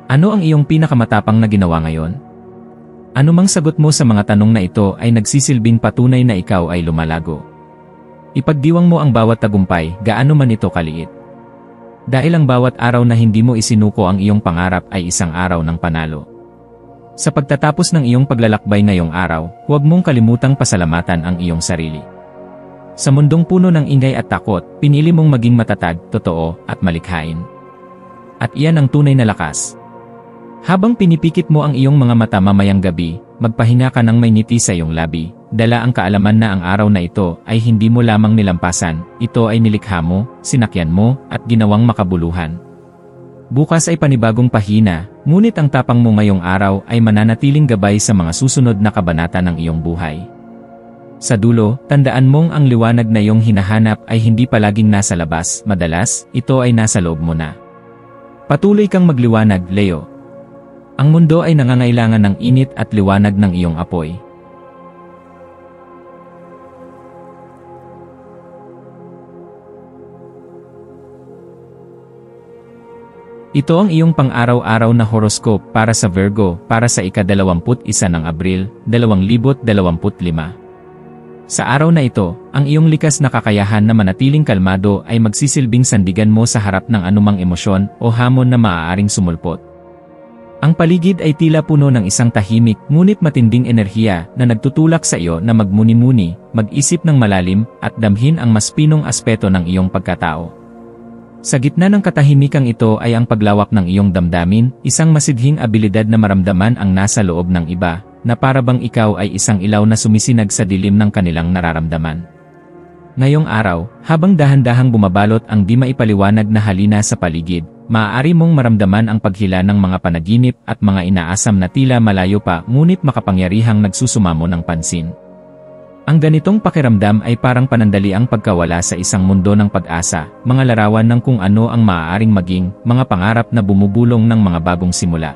Ano ang iyong pinakamatapang na ginawa ngayon? Anumang sagot mo sa mga tanong na ito ay nagsisilbing patunay na ikaw ay lumalago. Ipagdiwang mo ang bawat tagumpay, gaano man ito kaliit. Dahil ang bawat araw na hindi mo isinuko ang iyong pangarap ay isang araw ng panalo. Sa pagtatapos ng iyong paglalakbay ngayong araw, huwag mong kalimutang pasalamatan ang iyong sarili. Sa mundong puno ng ingay at takot, pinili mong maging matatag, totoo, at malikhain. At iyan ang tunay na lakas. Habang pinipikit mo ang iyong mga mata mamayang gabi, magpahinga ka ng may ngiti sa iyong labi, dala ang kaalaman na ang araw na ito ay hindi mo lamang nilampasan, ito ay nilikha mo, sinakyan mo, at ginawang makabuluhan. Bukas ay panibagong pahina, ngunit ang tapang mo ngayong araw ay mananatiling gabay sa mga susunod na kabanata ng iyong buhay. Sa dulo, tandaan mong ang liwanag na iyong hinahanap ay hindi palaging nasa labas, madalas, ito ay nasa loob mo na. Patuloy kang magliwanag, Leo. Ang mundo ay nangangailangan ng init at liwanag ng iyong apoy. Ito ang iyong pang-araw-araw na horoscope para sa Virgo para sa ika-21 ng Abril, 2025. Sa araw na ito, ang iyong likas na kakayahan na manatiling kalmado ay magsisilbing sandigan mo sa harap ng anumang emosyon o hamon na maaaring sumulpot. Ang paligid ay tila puno ng isang tahimik ngunit matinding enerhiya na nagtutulak sa iyo na magmuni-muni, mag-isip ng malalim at damhin ang mas pinong aspeto ng iyong pagkatao. Sa gitna ng katahimikang ito ay ang paglawak ng iyong damdamin, isang masidhing abilidad na maramdaman ang nasa loob ng iba, na parabang ikaw ay isang ilaw na sumisinag sa dilim ng kanilang nararamdaman. Ngayong araw, habang dahan-dahang bumabalot ang di maipaliwanag na halina sa paligid, maaari mong maramdaman ang paghila ng mga panaginip at mga inaasam na tila malayo pa ngunit makapangyarihang nagsusumamo ng pansin. Ang ganitong pakiramdam ay parang panandaliang pagkawala sa isang mundo ng pag-asa, mga larawan ng kung ano ang maaaring maging, mga pangarap na bumubulong ng mga bagong simula.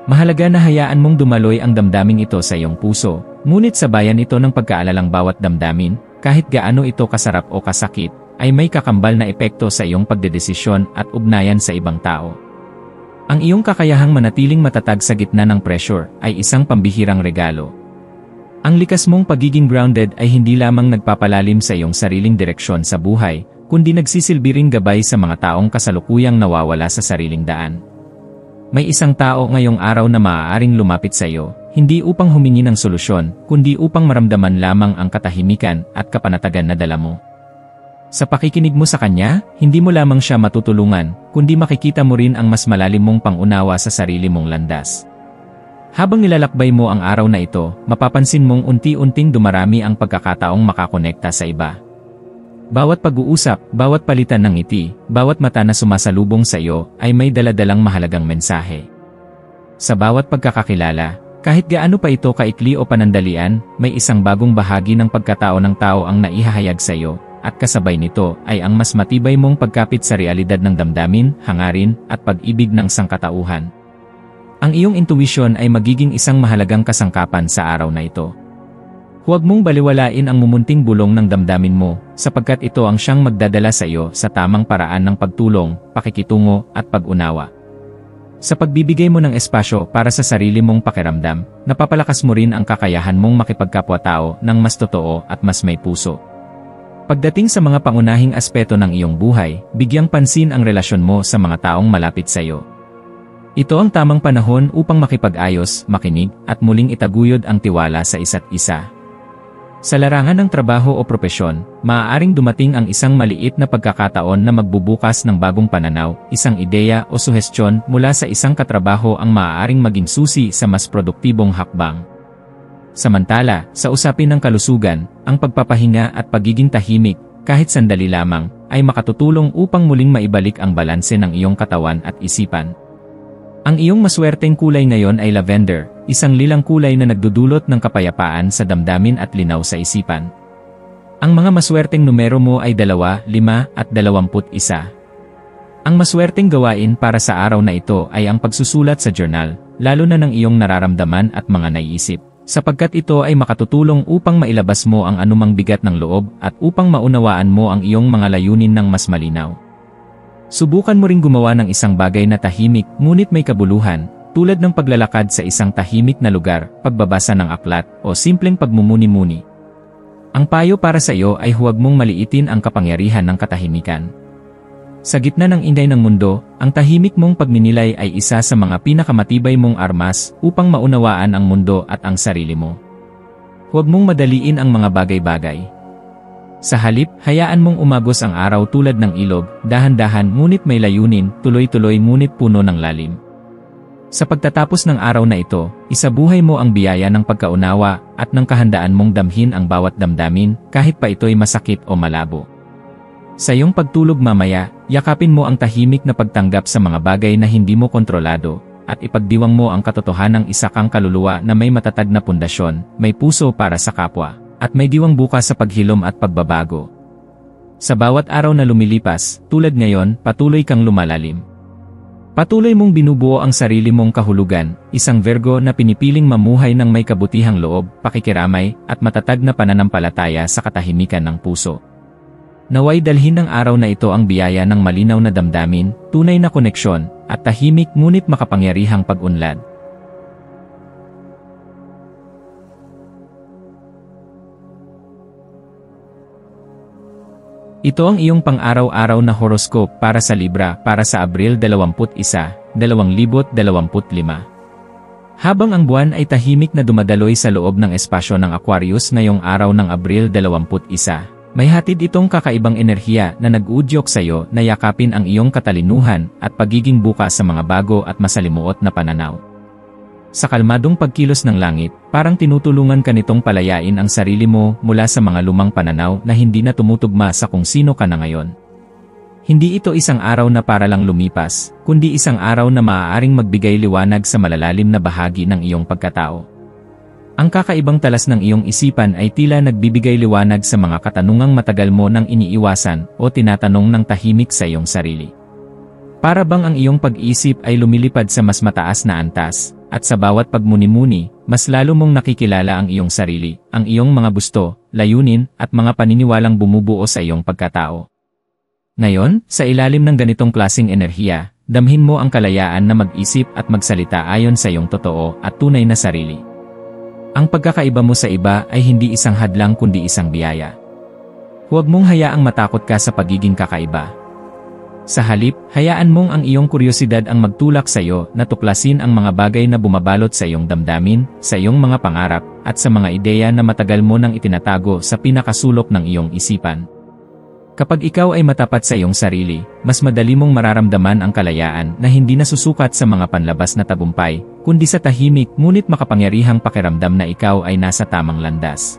Mahalaga na hayaan mong dumaloy ang damdaming ito sa iyong puso, ngunit sabayan ito ng pagkaalalang bawat damdamin, kahit gaano ito kasarap o kasakit, ay may kakambal na epekto sa iyong pagdedesisyon at ugnayan sa ibang tao. Ang iyong kakayahang manatiling matatag sa gitna ng pressure ay isang pambihirang regalo. Ang likas mong pagiging grounded ay hindi lamang nagpapalalim sa iyong sariling direksyon sa buhay, kundi nagsisilbi ring gabay sa mga taong kasalukuyang nawawala sa sariling daan. May isang tao ngayong araw na maaaring lumapit sa iyo, hindi upang humingi ng solusyon, kundi upang maramdaman lamang ang katahimikan at kapanatagan na dala mo. Sa pakikinig mo sa kanya, hindi mo lamang siya matutulungan, kundi makikita mo rin ang mas malalim mong pangunawa sa sarili mong landas. Habang nilalakbay mo ang araw na ito, mapapansin mong unti-unting dumarami ang pagkakataong makakonekta sa iba. Bawat pag-uusap, bawat palitan ng ngiti, bawat mata na sumasalubong sa iyo ay may daladalang mahalagang mensahe. Sa bawat pagkakakilala, kahit gaano pa ito kaikli o panandalian, may isang bagong bahagi ng pagkatao ng tao ang naihahayag sa iyo, at kasabay nito ay ang mas matibay mong pagkapit sa realidad ng damdamin, hangarin, at pag-ibig ng sangkatauhan. Ang iyong intuition ay magiging isang mahalagang kasangkapan sa araw na ito. Huwag mong baliwalain ang mumunting bulong ng damdamin mo, sapagkat ito ang siyang magdadala sa iyo sa tamang paraan ng pagtulong, pakikitungo, at pag-unawa. Sa pagbibigay mo ng espasyo para sa sarili mong pakiramdam, napapalakas mo rin ang kakayahan mong makipagkapwa-tao ng mas totoo at mas may puso. Pagdating sa mga pangunahing aspeto ng iyong buhay, bigyang pansin ang relasyon mo sa mga taong malapit sa iyo. Ito ang tamang panahon upang makipag-ayos, makinig, at muling itaguyod ang tiwala sa isa't isa. Sa larangan ng trabaho o propesyon, maaaring dumating ang isang maliit na pagkakataon na magbubukas ng bagong pananaw, isang ideya o suhestyon mula sa isang katrabaho ang maaaring maging susi sa mas produktibong hakbang. Samantala, sa usapin ng kalusugan, ang pagpapahinga at pagiging tahimik, kahit sandali lamang, ay makatutulong upang muling maibalik ang balanse ng iyong katawan at isipan. Ang iyong maswerteng kulay ngayon ay lavender, isang lilang kulay na nagdudulot ng kapayapaan sa damdamin at linaw sa isipan. Ang mga maswerteng numero mo ay 2, 5, at 21. Ang maswerteng gawain para sa araw na ito ay ang pagsusulat sa journal, lalo na ng iyong nararamdaman at mga naiisip, sapagkat ito ay makatutulong upang mailabas mo ang anumang bigat ng loob at upang maunawaan mo ang iyong mga layunin ng mas malinaw. Subukan mo ring gumawa ng isang bagay na tahimik ngunit may kabuluhan, tulad ng paglalakad sa isang tahimik na lugar, pagbabasa ng aklat, o simpleng pagmumuni-muni. Ang payo para sa iyo ay huwag mong maliitin ang kapangyarihan ng katahimikan. Sa gitna ng ingay ng mundo, ang tahimik mong pagninilay ay isa sa mga pinakamatibay mong armas upang maunawaan ang mundo at ang sarili mo. Huwag mong madaliin ang mga bagay-bagay. Sa halip, hayaan mong umagos ang araw tulad ng ilog, dahan-dahan ngunit may layunin, tuloy-tuloy ngunit puno ng lalim. Sa pagtatapos ng araw na ito, isabuhay mo ang biyaya ng pagkaunawa at ng kahandaan mong damhin ang bawat damdamin kahit pa ito'y masakit o malabo. Sa iyong pagtulog mamaya, yakapin mo ang tahimik na pagtanggap sa mga bagay na hindi mo kontrolado at ipagdiwang mo ang katotohanang isa kang kaluluwa na may matatag na pundasyon, may puso para sa kapwa, at may diwang bukas sa paghilom at pagbabago. Sa bawat araw na lumilipas, tulad ngayon, patuloy kang lumalalim. Patuloy mong binubuo ang sarili mong kahulugan, isang Virgo na pinipiling mamuhay ng may kabutihang loob, pakikiramay, at matatag na pananampalataya sa katahimikan ng puso. Naway dalhin ng araw na ito ang biyaya ng malinaw na damdamin, tunay na koneksyon, at tahimik ngunit makapangyarihang pag-unlad. Ito ang iyong pang-araw-araw na horoscope para sa Libra para sa Abril 21, 2025. Habang ang buwan ay tahimik na dumadaloy sa loob ng espasyo ng Aquarius ngayong araw ng Abril 21, may hatid itong kakaibang enerhiya na nag-uudyok sa iyo na yakapin ang iyong katalinuhan at pagiging bukas sa mga bago at masalimuot na pananaw. Sa kalmadong pagkilos ng langit, parang tinutulungan ka nitong palayain ang sarili mo mula sa mga lumang pananaw na hindi na tumutugma sa kung sino ka na ngayon. Hindi ito isang araw na para lang lumipas, kundi isang araw na maaaring magbigay liwanag sa malalalim na bahagi ng iyong pagkatao. Ang kakaibang talas ng iyong isipan ay tila nagbibigay liwanag sa mga katanungang matagal mo nang iniiwasan o tinatanong ng tahimik sa iyong sarili. Para bang ang iyong pag-iisip ay lumilipad sa mas mataas na antas, at sa bawat pagmuni-muni, mas lalo mong nakikilala ang iyong sarili, ang iyong mga gusto, layunin, at mga paniniwalang bumubuo sa iyong pagkatao. Ngayon, sa ilalim ng ganitong klaseng enerhiya, damhin mo ang kalayaan na mag-isip at magsalita ayon sa iyong totoo at tunay na sarili. Ang pagkakaiba mo sa iba ay hindi isang hadlang kundi isang biyaya. Huwag mong hayaang matakot ka sa pagiging kakaiba. Sa halip, hayaan mong ang iyong kuryosidad ang magtulak sa iyo na tuklasin ang mga bagay na bumabalot sa iyong damdamin, sa iyong mga pangarap, at sa mga ideya na matagal mo nang itinatago sa pinakasulok ng iyong isipan. Kapag ikaw ay matapat sa iyong sarili, mas madali mong mararamdaman ang kalayaan na hindi nasusukat sa mga panlabas na tagumpay, kundi sa tahimik ngunit makapangyarihang pakiramdam na ikaw ay nasa tamang landas.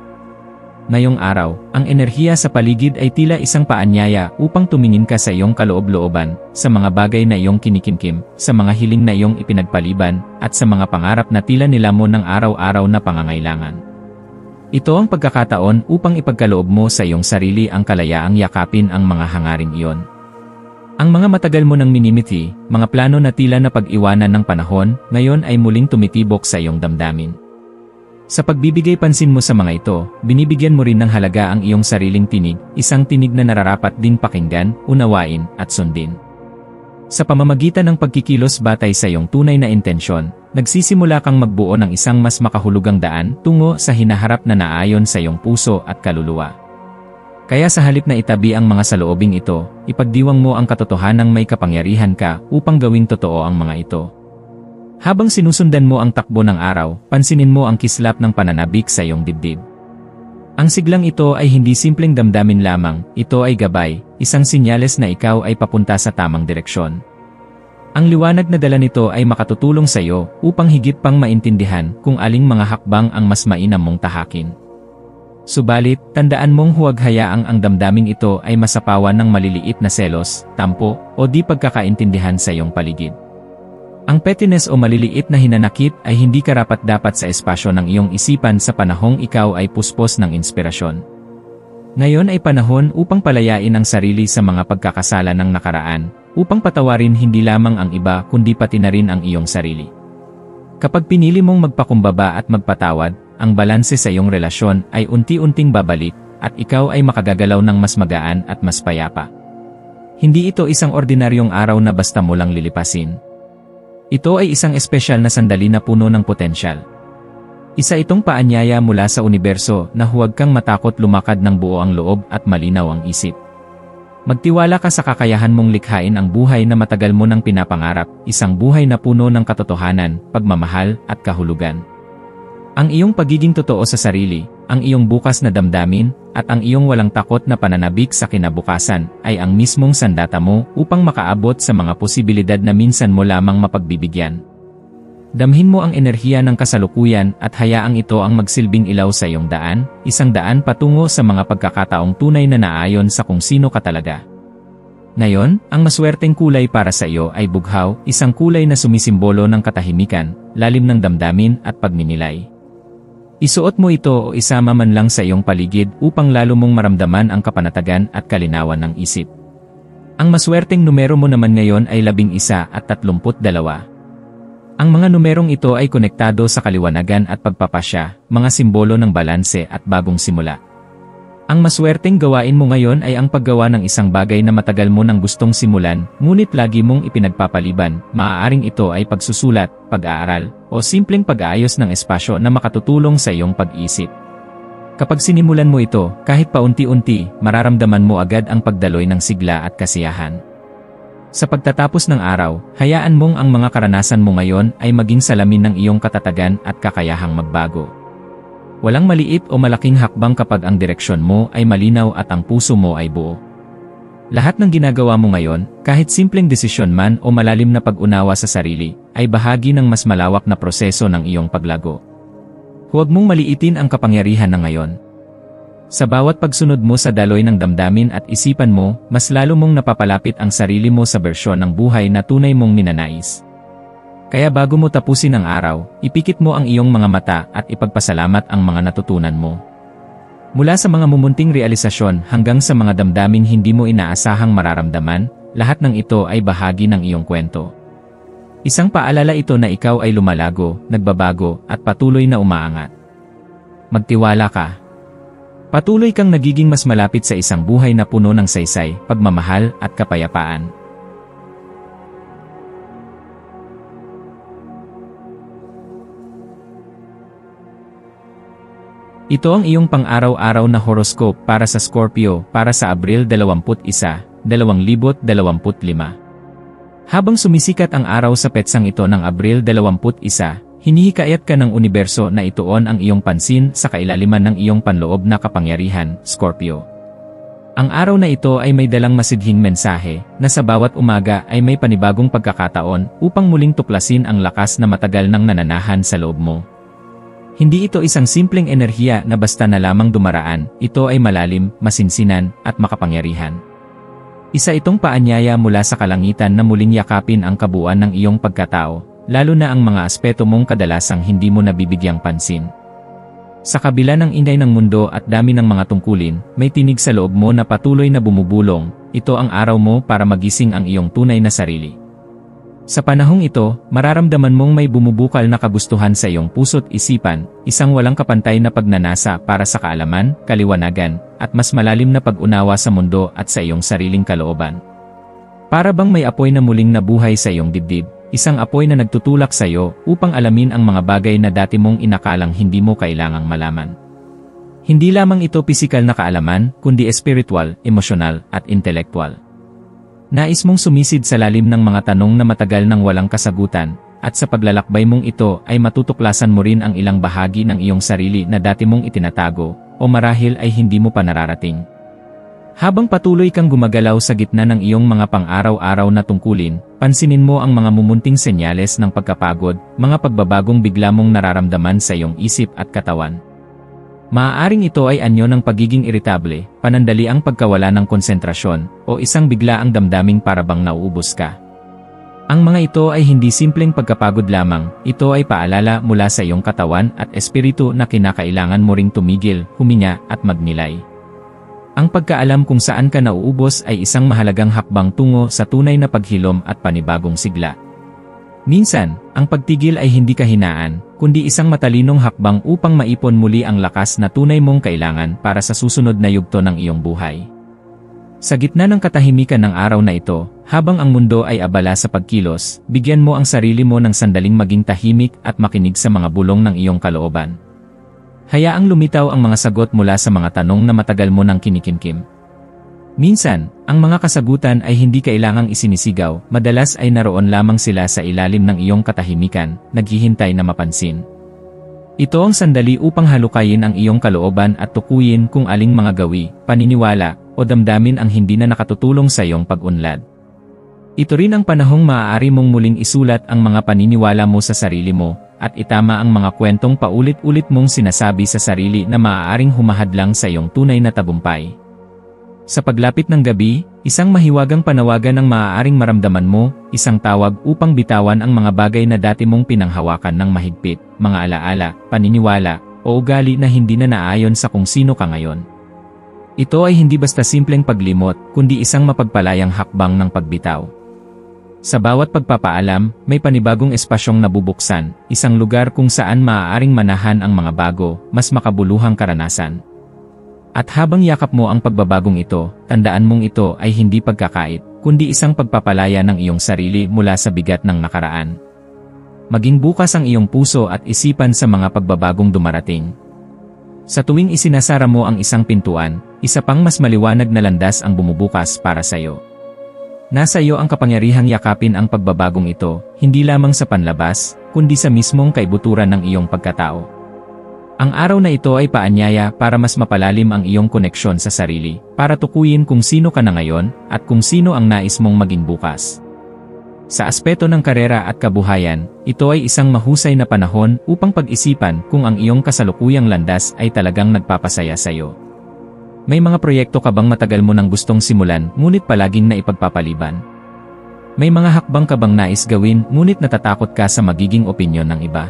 Ngayong araw, ang enerhiya sa paligid ay tila isang paanyaya upang tumingin ka sa iyong kaloob-looban, sa mga bagay na iyong kinikimkim, sa mga hiling na iyong ipinagpaliban, at sa mga pangarap na tila nilamon ng araw-araw na pangangailangan. Ito ang pagkakataon upang ipagkaloob mo sa iyong sarili ang kalayaang yakapin ang mga hangaring iyon. Ang mga matagal mo nang minimiti, mga plano na tila na pag-iwanan ng panahon, ngayon ay muling tumitibok sa iyong damdamin. Sa pagbibigay pansin mo sa mga ito, binibigyan mo rin ng halaga ang iyong sariling tinig, isang tinig na nararapat din pakinggan, unawain, at sundin. Sa pamamagitan ng pagkikilos batay sa iyong tunay na intensyon, nagsisimula kang magbuo ng isang mas makahulugang daan tungo sa hinaharap na naayon sa iyong puso at kaluluwa. Kaya sa halip na itabi ang mga saloobing ito, ipagdiwang mo ang katotohanang may kapangyarihan ka upang gawing totoo ang mga ito. Habang sinusundan mo ang takbo ng araw, pansinin mo ang kislap ng pananabik sa iyong dibdib. Ang siglang ito ay hindi simpleng damdamin lamang, ito ay gabay, isang sinyales na ikaw ay papunta sa tamang direksyon. Ang liwanag na dala nito ay makatutulong sa iyo upang higit pang maintindihan kung aling mga hakbang ang mas mainam mong tahakin. Subalit, tandaan mong huwag hayaang ang damdaming ito ay masapawan ng maliliit na selos, tampo, o di pagkakaintindihan sa iyong paligid. Ang pettiness o maliliit na hinanakit ay hindi karapat-dapat sa espasyo ng iyong isipan sa panahong ikaw ay puspos ng inspirasyon. Ngayon ay panahon upang palayain ang sarili sa mga pagkakasala ng nakaraan, upang patawarin hindi lamang ang iba kundi pati na rin ang iyong sarili. Kapag pinili mong magpakumbaba at magpatawad, ang balanse sa iyong relasyon ay unti-unting babalik, at ikaw ay makagagalaw ng mas magaan at mas payapa. Hindi ito isang ordinaryong araw na basta mo lang lilipasin. Ito ay isang espesyal na sandali na puno ng potensyal. Isa itong paanyaya mula sa universo na huwag kang matakot lumakad ng buo ang loob at malinaw ang isip. Magtiwala ka sa kakayahan mong likhain ang buhay na matagal mo nang pinapangarap, isang buhay na puno ng katotohanan, pagmamahal, at kahulugan. Ang iyong pagiging totoo sa sarili, ang iyong bukas na damdamin, at ang iyong walang takot na pananabik sa kinabukasan ay ang mismong sandata mo upang makaabot sa mga posibilidad na minsan mo lamang mapagbibigyan. Damhin mo ang enerhiya ng kasalukuyan at hayaang ito ang magsilbing ilaw sa iyong daan, isang daan patungo sa mga pagkakataong tunay na naayon sa kung sino ka talaga. Ngayon, ang maswerteng kulay para sa iyo ay bughaw, isang kulay na sumisimbolo ng katahimikan, lalim ng damdamin at pagninilay. Isuot mo ito o isama man lang sa iyong paligid upang lalo mong maramdaman ang kapanatagan at kalinawan ng isip. Ang maswerteng numero mo naman ngayon ay 11 at 32. Ang mga numerong ito ay konektado sa kaliwanagan at pagpapasya, mga simbolo ng balanse at bagong simula. Ang maswerteng gawain mo ngayon ay ang paggawa ng isang bagay na matagal mo nang gustong simulan, ngunit lagi mong ipinagpapaliban. Maaaring ito ay pagsusulat, pag-aaral, o simpleng pag-aayos ng espasyo na makatutulong sa iyong pag-isip. Kapag sinimulan mo ito, kahit paunti-unti, mararamdaman mo agad ang pagdaloy ng sigla at kasiyahan. Sa pagtatapos ng araw, hayaan mong ang mga karanasan mo ngayon ay maging salamin ng iyong katatagan at kakayahang magbago. Walang maliit o malaking hakbang kapag ang direksyon mo ay malinaw at ang puso mo ay buo. Lahat ng ginagawa mo ngayon, kahit simpleng desisyon man o malalim na pag-unawa sa sarili, ay bahagi ng mas malawak na proseso ng iyong paglago. Huwag mong maliitin ang kapangyarihan ng ngayon. Sa bawat pagsunod mo sa daloy ng damdamin at isipan mo, mas lalo mong napapalapit ang sarili mo sa bersyon ng buhay na tunay mong ninanais. Kaya bago mo tapusin ang araw, ipikit mo ang iyong mga mata at ipagpasalamat ang mga natutunan mo. Mula sa mga mumunting realisasyon hanggang sa mga damdaming hindi mo inaasahang mararamdaman, lahat ng ito ay bahagi ng iyong kwento. Isang paalala ito na ikaw ay lumalago, nagbabago, at patuloy na umaangat. Magtiwala ka. Patuloy kang nagiging mas malapit sa isang buhay na puno ng saysay, pagmamahal, at kapayapaan. Ito ang iyong pang-araw-araw na horoscope para sa Scorpio para sa Abril 21, 2025. Habang sumisikat ang araw sa petsang ito ng Abril 21, hinihikayat ka ng universo na ituon ang iyong pansin sa kailaliman ng iyong panloob na kapangyarihan, Scorpio. Ang araw na ito ay may dalang masidhing mensahe na sa bawat umaga ay may panibagong pagkakataon upang muling tuklasin ang lakas na matagal nang nananahan sa loob mo. Hindi ito isang simpleng enerhiya na basta na lamang dumaraan, ito ay malalim, masinsinan, at makapangyarihan. Isa itong paanyaya mula sa kalangitan na muling yakapin ang kabuuan ng iyong pagkatao, lalo na ang mga aspeto mong kadalasang hindi mo nabibigyang pansin. Sa kabila ng inday ng mundo at dami ng mga tungkulin, may tinig sa loob mo na patuloy na bumubulong, ito ang araw mo para magising ang iyong tunay na sarili. Sa panahong ito, mararamdaman mong may bumubukal na kagustuhan sa iyong puso't isipan, isang walang kapantay na pagnanasa para sa kaalaman, kaliwanagan, at mas malalim na pag-unawa sa mundo at sa iyong sariling kalooban. Para bang may apoy na muling nabuhay sa iyong dibdib, isang apoy na nagtutulak sa iyo upang alamin ang mga bagay na dati mong inakalang hindi mo kailangang malaman. Hindi lamang ito pisikal na kaalaman, kundi espiritual, emosyonal, at intelektual. Nais mong sumisid sa lalim ng mga tanong na matagal nang walang kasagutan, at sa paglalakbay mong ito ay matutuklasan mo rin ang ilang bahagi ng iyong sarili na dati mong itinatago, o marahil ay hindi mo pa nararating. Habang patuloy kang gumagalaw sa gitna ng iyong mga pang-araw-araw na tungkulin, pansinin mo ang mga mumunting senyales ng pagkapagod, mga pagbabagong bigla mong nararamdaman sa iyong isip at katawan. Maaaring ito ay anyo ng pagiging iritable, panandaliang pagkawala ng konsentrasyon, o isang biglaang damdaming parabang nauubos ka. Ang mga ito ay hindi simpleng pagkapagod lamang, ito ay paalala mula sa iyong katawan at espiritu na kinakailangan mo ring tumigil, huminga, at magnilay. Ang pagkaalam kung saan ka nauubos ay isang mahalagang hakbang tungo sa tunay na paghilom at panibagong sigla. Minsan, ang pagtigil ay hindi kahinaan, kundi isang matalinong hakbang upang maipon muli ang lakas na tunay mong kailangan para sa susunod na yugto ng iyong buhay. Sa gitna ng katahimikan ng araw na ito, habang ang mundo ay abala sa pagkilos, bigyan mo ang sarili mo ng sandaling maging tahimik at makinig sa mga bulong ng iyong kalooban. Hayaang lumitaw ang mga sagot mula sa mga tanong na matagal mo nang kinikimkim. Minsan, ang mga kasagutan ay hindi kailangang isinisigaw, madalas ay naroon lamang sila sa ilalim ng iyong katahimikan, naghihintay na mapansin. Ito ang sandali upang halukayin ang iyong kalooban at tukuyin kung aling mga gawi, paniniwala, o damdamin ang hindi na nakatutulong sa iyong pag-unlad. Ito rin ang panahong maaari mong muling isulat ang mga paniniwala mo sa sarili mo, at itama ang mga kwentong paulit-ulit mong sinasabi sa sarili na maaaring humahadlang sa iyong tunay na tagumpay. Sa paglapit ng gabi, isang mahiwagang panawagan ang maaaring maramdaman mo, isang tawag upang bitawan ang mga bagay na dati mong pinanghawakan ng mahigpit, mga alaala, paniniwala, o ugali na hindi na naayon sa kung sino ka ngayon. Ito ay hindi basta simpleng paglimot, kundi isang mapagpalayang hakbang ng pagbitaw. Sa bawat pagpapaalam, may panibagong espasyong nabubuksan, isang lugar kung saan maaaring manahan ang mga bago, mas makabuluhang karanasan. At habang yakap mo ang pagbabagong ito, tandaan mong ito ay hindi pagkakait, kundi isang pagpapalaya ng iyong sarili mula sa bigat ng nakaraan. Maging bukas ang iyong puso at isipan sa mga pagbabagong dumarating. Sa tuwing isinasara mo ang isang pintuan, isa pang mas maliwanag na landas ang bumubukas para sa iyo. Nasa iyo ang kapangyarihang yakapin ang pagbabagong ito, hindi lamang sa panlabas, kundi sa mismong kaibuturan ng iyong pagkatao. Ang araw na ito ay paanyaya para mas mapalalim ang iyong koneksyon sa sarili, para tukuyin kung sino ka na ngayon, at kung sino ang nais mong maging bukas. Sa aspeto ng karera at kabuhayan, ito ay isang mahusay na panahon upang pag-isipan kung ang iyong kasalukuyang landas ay talagang nagpapasaya sa iyo. May mga proyekto ka bang matagal mo nang gustong simulan ngunit palaging naipagpapaliban? May mga hakbang ka bang nais gawin ngunit natatakot ka sa magiging opinyon ng iba?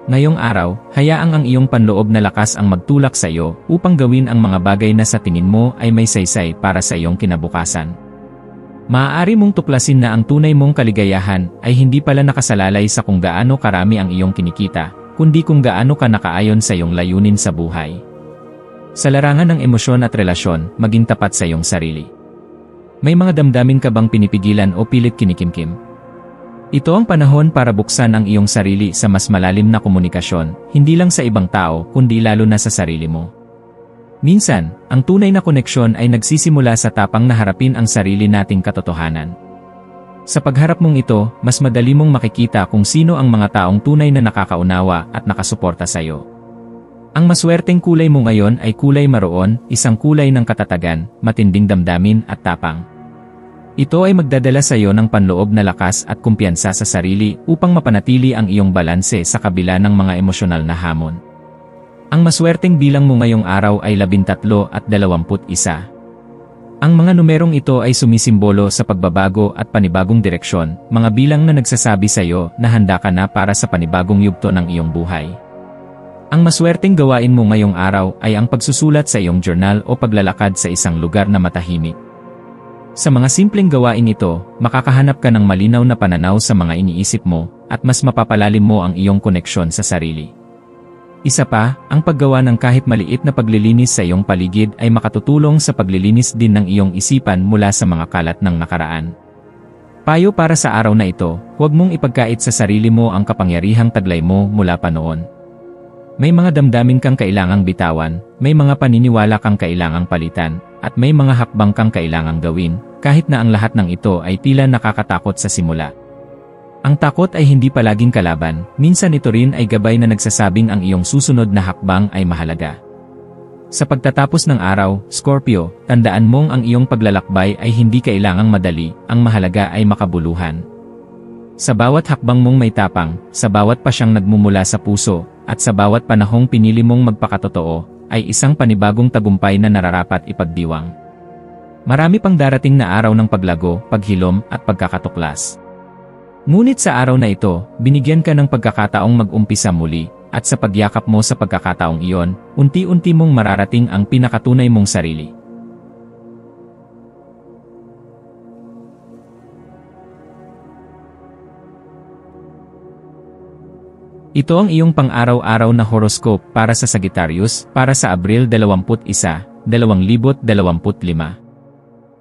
Ngayong araw, hayaang ang iyong panloob na lakas ang magtulak sa iyo upang gawin ang mga bagay na sa tingin mo ay may saysay para sa iyong kinabukasan. Maaari mong tuklasin na ang tunay mong kaligayahan ay hindi pala nakasalalay sa kung gaano karami ang iyong kinikita, kundi kung gaano ka nakaayon sa iyong layunin sa buhay. Sa larangan ng emosyon at relasyon, maging tapat sa iyong sarili. May mga damdamin ka bang pinipigilan o pilit kinikimkim? Ito ang panahon para buksan ang iyong sarili sa mas malalim na komunikasyon, hindi lang sa ibang tao kundi lalo na sa sarili mo. Minsan, ang tunay na koneksyon ay nagsisimula sa tapang na harapin ang sarili nating katotohanan. Sa pagharap mong ito, mas madali mong makikita kung sino ang mga taong tunay na nakakaunawa at nakasuporta sa iyo. Ang maswerteng kulay mo ngayon ay kulay maroon, isang kulay ng katatagan, matinding damdamin at tapang. Ito ay magdadala sa iyo ng panloob na lakas at kumpiyansa sa sarili upang mapanatili ang iyong balanse sa kabila ng mga emosyonal na hamon. Ang maswerteng bilang mo ngayong araw ay 13 at 21. Ang mga numerong ito ay sumisimbolo sa pagbabago at panibagong direksyon, mga bilang na nagsasabi sa iyo na handa ka na para sa panibagong yugto ng iyong buhay. Ang maswerteng gawain mo ngayong araw ay ang pagsusulat sa iyong journal o paglalakad sa isang lugar na matahimik. Sa mga simpleng gawain ito, makakahanap ka ng malinaw na pananaw sa mga iniisip mo at mas mapapalalim mo ang iyong koneksyon sa sarili. Isa pa, ang paggawa ng kahit maliit na paglilinis sa iyong paligid ay makatutulong sa paglilinis din ng iyong isipan mula sa mga kalat ng nakaraan. Payo para sa araw na ito, huwag mong ipagkait sa sarili mo ang kapangyarihang taglay mo mula pa noon. May mga damdamin kang kailangang bitawan, may mga paniniwala kang kailangang palitan, at may mga hakbang kang kailangang gawin, kahit na ang lahat ng ito ay tila nakakatakot sa simula. Ang takot ay hindi palaging kalaban, minsan ito rin ay gabay na nagsasabing ang iyong susunod na hakbang ay mahalaga. Sa pagtatapos ng araw, Scorpio, tandaan mong ang iyong paglalakbay ay hindi kailangang madali, ang mahalaga ay makabuluhan. Sa bawat hakbang mong may tapang, sa bawat pasyang nagmumula sa puso, at sa bawat panahong pinili mong magpakatotoo, ay isang panibagong tagumpay na nararapat ipagdiwang. Marami pang darating na araw ng paglago, paghilom, at pagkakatuklas. Ngunit sa araw na ito, binigyan ka ng pagkakataong mag-umpisa muli, at sa pagyakap mo sa pagkakataong iyon, unti-unti mong mararating ang pinakatunay mong sarili. Ito ang iyong pang-araw-araw na horoscope para sa Sagittarius para sa Abril 21, 2025.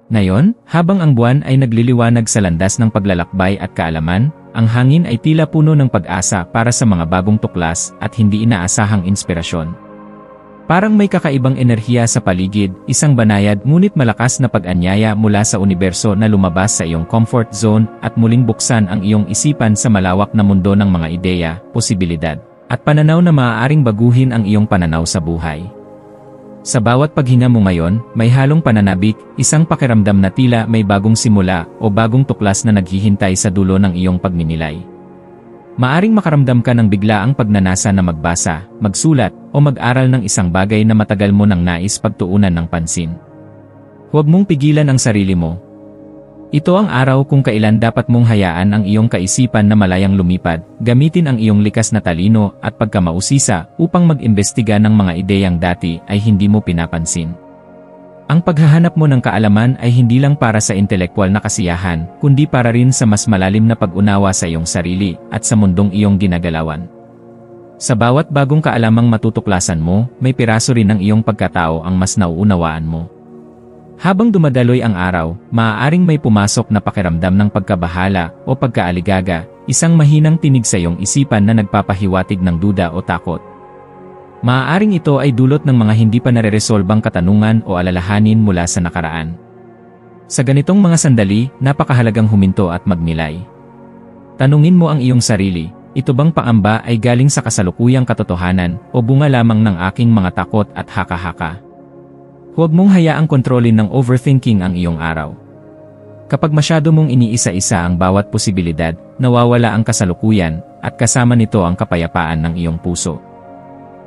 Ngayon, habang ang buwan ay nagliliwanag sa landas ng paglalakbay at kaalaman, ang hangin ay tila puno ng pag-asa para sa mga bagong tuklas at hindi inaasahang inspirasyon. Parang may kakaibang enerhiya sa paligid, isang banayad ngunit malakas na pag-anyaya mula sa universo na lumabas sa iyong comfort zone at muling buksan ang iyong isipan sa malawak na mundo ng mga ideya, posibilidad, at pananaw na maaaring baguhin ang iyong pananaw sa buhay. Sa bawat paghinga mo ngayon, may halong pananabik, isang pakiramdam na tila may bagong simula o bagong tuklas na naghihintay sa dulo ng iyong pagninilay. Maaring makaramdam ka ng biglaang pagnanasa na magbasa, magsulat, o mag-aral ng isang bagay na matagal mo nang nais pagtuunan ng pansin. Huwag mong pigilan ang sarili mo. Ito ang araw kung kailan dapat mong hayaan ang iyong kaisipan na malayang lumipad, gamitin ang iyong likas na talino at pagkamausisa upang mag-imbestiga ng mga ideyang dati ay hindi mo pinapansin. Ang paghahanap mo ng kaalaman ay hindi lang para sa intelekwal na kasiyahan, kundi para rin sa mas malalim na pag-unawa sa iyong sarili at sa mundong iyong ginagalawan. Sa bawat bagong kaalamang matutuklasan mo, may piraso rin ng iyong pagkatao ang mas nauunawaan mo. Habang dumadaloy ang araw, maaaring may pumasok na pakiramdam ng pagkabahala o pagkaaligaga, isang mahinang tinig sa iyong isipan na nagpapahiwatig ng duda o takot. Maaaring ito ay dulot ng mga hindi pa nareresolbang katanungan o alalahanin mula sa nakaraan. Sa ganitong mga sandali, napakahalagang huminto at magmilay. Tanungin mo ang iyong sarili, ito bang pangamba ay galing sa kasalukuyang katotohanan o bunga lamang ng aking mga takot at haka-haka? Huwag mong hayaang kontrolin ng overthinking ang iyong araw. Kapag masyado mong iniisa-isa ang bawat posibilidad, nawawala ang kasalukuyan at kasama nito ang kapayapaan ng iyong puso.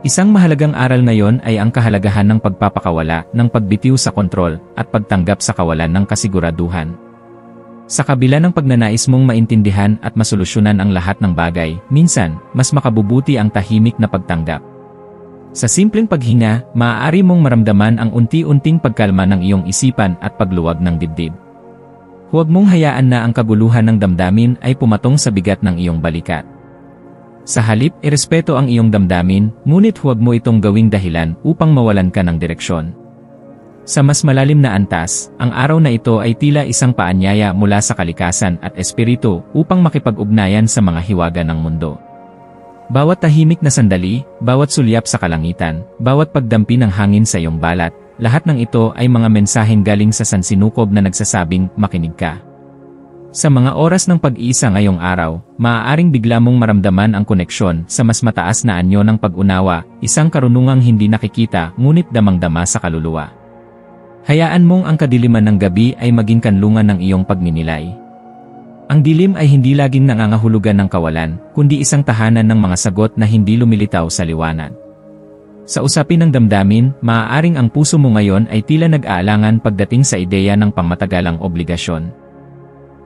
Isang mahalagang aral ngayon ay ang kahalagahan ng pagpapakawala, ng pagbitiw sa kontrol at pagtanggap sa kawalan ng kasiguraduhan. Sa kabila ng pagnanais mong maintindihan at masolusyonan ang lahat ng bagay, minsan, mas makabubuti ang tahimik na pagtanggap. Sa simpleng paghinga, maaari mong maramdaman ang unti-unting pagkalma ng iyong isipan at pagluwag ng dibdib. Huwag mong hayaan na ang kaguluhan ng damdamin ay pumatong sa bigat ng iyong balikat. Sa halip, irespeto ang iyong damdamin, ngunit huwag mo itong gawing dahilan upang mawalan ka ng direksyon. Sa mas malalim na antas, ang araw na ito ay tila isang paanyaya mula sa kalikasan at espiritu upang makipag-ugnayan sa mga hiwaga ng mundo. Bawat tahimik na sandali, bawat sulyap sa kalangitan, bawat pagdampi ng hangin sa iyong balat, lahat ng ito ay mga mensaheng galing sa sansinukob na nagsasabing, makinig ka. Sa mga oras ng pag-iisa ngayong araw, maaaring bigla mong maramdaman ang koneksyon sa mas mataas na anyo ng pag-unawa, isang karunungang hindi nakikita ngunit damang-dama sa kaluluwa. Hayaan mong ang kadiliman ng gabi ay maging kanlungan ng iyong pagninilay. Ang dilim ay hindi laging nangangahulugan ng kawalan, kundi isang tahanan ng mga sagot na hindi lumilitaw sa liwanag. Sa usapin ng damdamin, maaaring ang puso mo ngayon ay tila nag-aalangan pagdating sa ideya ng pangmatagalang obligasyon.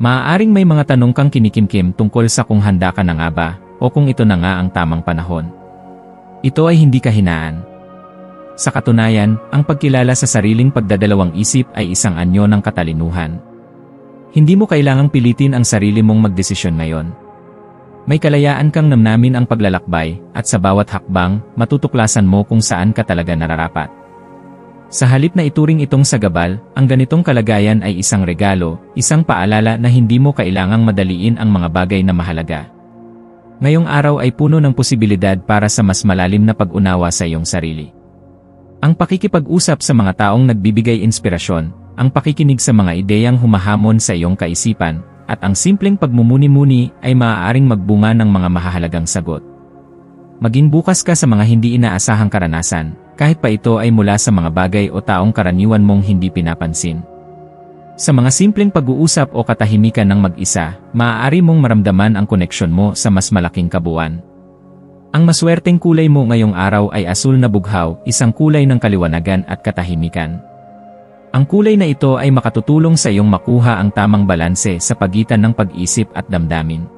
Maaaring may mga tanong kang kinikimkim tungkol sa kung handa ka na nga ba, o kung ito na nga ang tamang panahon. Ito ay hindi kahinaan. Sa katunayan, ang pagkilala sa sariling pagdadalawang isip ay isang anyo ng katalinuhan. Hindi mo kailangang pilitin ang sarili mong magdesisyon ngayon. May kalayaan kang namnamin ang paglalakbay, at sa bawat hakbang, matutuklasan mo kung saan ka talaga nararapat. Sa halip na ituring itong sagabal, ang ganitong kalagayan ay isang regalo, isang paalala na hindi mo kailangang madaliin ang mga bagay na mahalaga. Ngayong araw ay puno ng posibilidad para sa mas malalim na pag-unawa sa iyong sarili. Ang pakikipag-usap sa mga taong nagbibigay inspirasyon, ang pakikinig sa mga ideyang humahamon sa iyong kaisipan, at ang simpleng pagmumuni-muni ay maaaring magbunga ng mga mahahalagang sagot. Maging bukas ka sa mga hindi inaasahang karanasan, kahit pa ito ay mula sa mga bagay o taong karaniwan mong hindi pinapansin. Sa mga simpleng pag-uusap o katahimikan ng mag-isa, maaari mong maramdaman ang koneksyon mo sa mas malaking kabuuan. Ang maswerteng kulay mo ngayong araw ay asul na bughaw, isang kulay ng kaliwanagan at katahimikan. Ang kulay na ito ay makatutulong sa iyong makuha ang tamang balanse sa pagitan ng pag-isip at damdamin.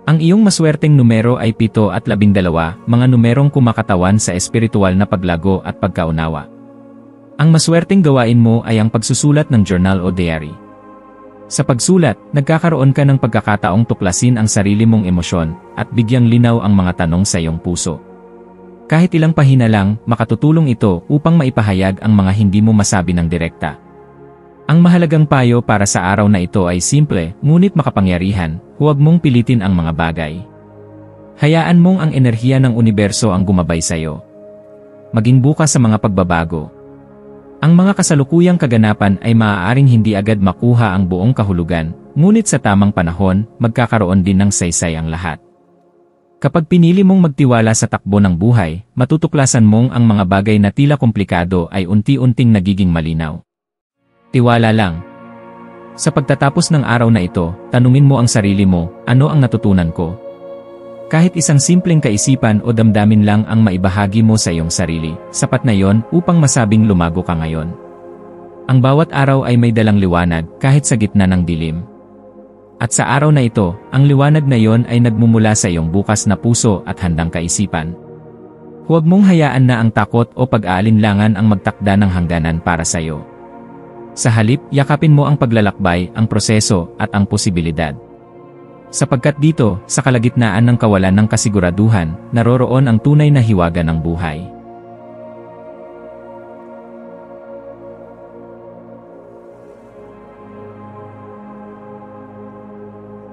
Ang iyong maswerteng numero ay 7 at 12, mga numerong kumakatawan sa espiritual na paglago at pagkaunawa. Ang maswerteng gawain mo ay ang pagsusulat ng journal o diary. Sa pagsulat, nagkakaroon ka ng pagkakataong tuklasin ang sarili mong emosyon at bigyang linaw ang mga tanong sa iyong puso. Kahit ilang pahina lang, makatutulong ito upang maipahayag ang mga hindi mo masabi ng direkta. Ang mahalagang payo para sa araw na ito ay simple, ngunit makapangyarihan, huwag mong pilitin ang mga bagay. Hayaan mong ang enerhiya ng universo ang gumabay sa iyo. Maging bukas sa mga pagbabago. Ang mga kasalukuyang kaganapan ay maaaring hindi agad makuha ang buong kahulugan, ngunit sa tamang panahon, magkakaroon din ng saysay ang lahat. Kapag pinili mong magtiwala sa takbo ng buhay, matutuklasan mong ang mga bagay na tila komplikado ay unti-unting nagiging malinaw. Tiwala lang. Sa pagtatapos ng araw na ito, tanungin mo ang sarili mo, ano ang natutunan ko? Kahit isang simpleng kaisipan o damdamin lang ang maibahagi mo sa iyong sarili, sapat na yon upang masabing lumago ka ngayon. Ang bawat araw ay may dalang liwanag kahit sa gitna ng dilim. At sa araw na ito, ang liwanag na yon ay nagmumula sa iyong bukas na puso at handang kaisipan. Huwag mong hayaan na ang takot o pag-aalinlangan ang magtakda ng hangganan para sa iyo. Sa halip, yakapin mo ang paglalakbay, ang proseso, at ang posibilidad. Sapagkat dito, sa kalagitnaan ng kawalan ng kasiguraduhan, naroroon ang tunay na hiwaga ng buhay.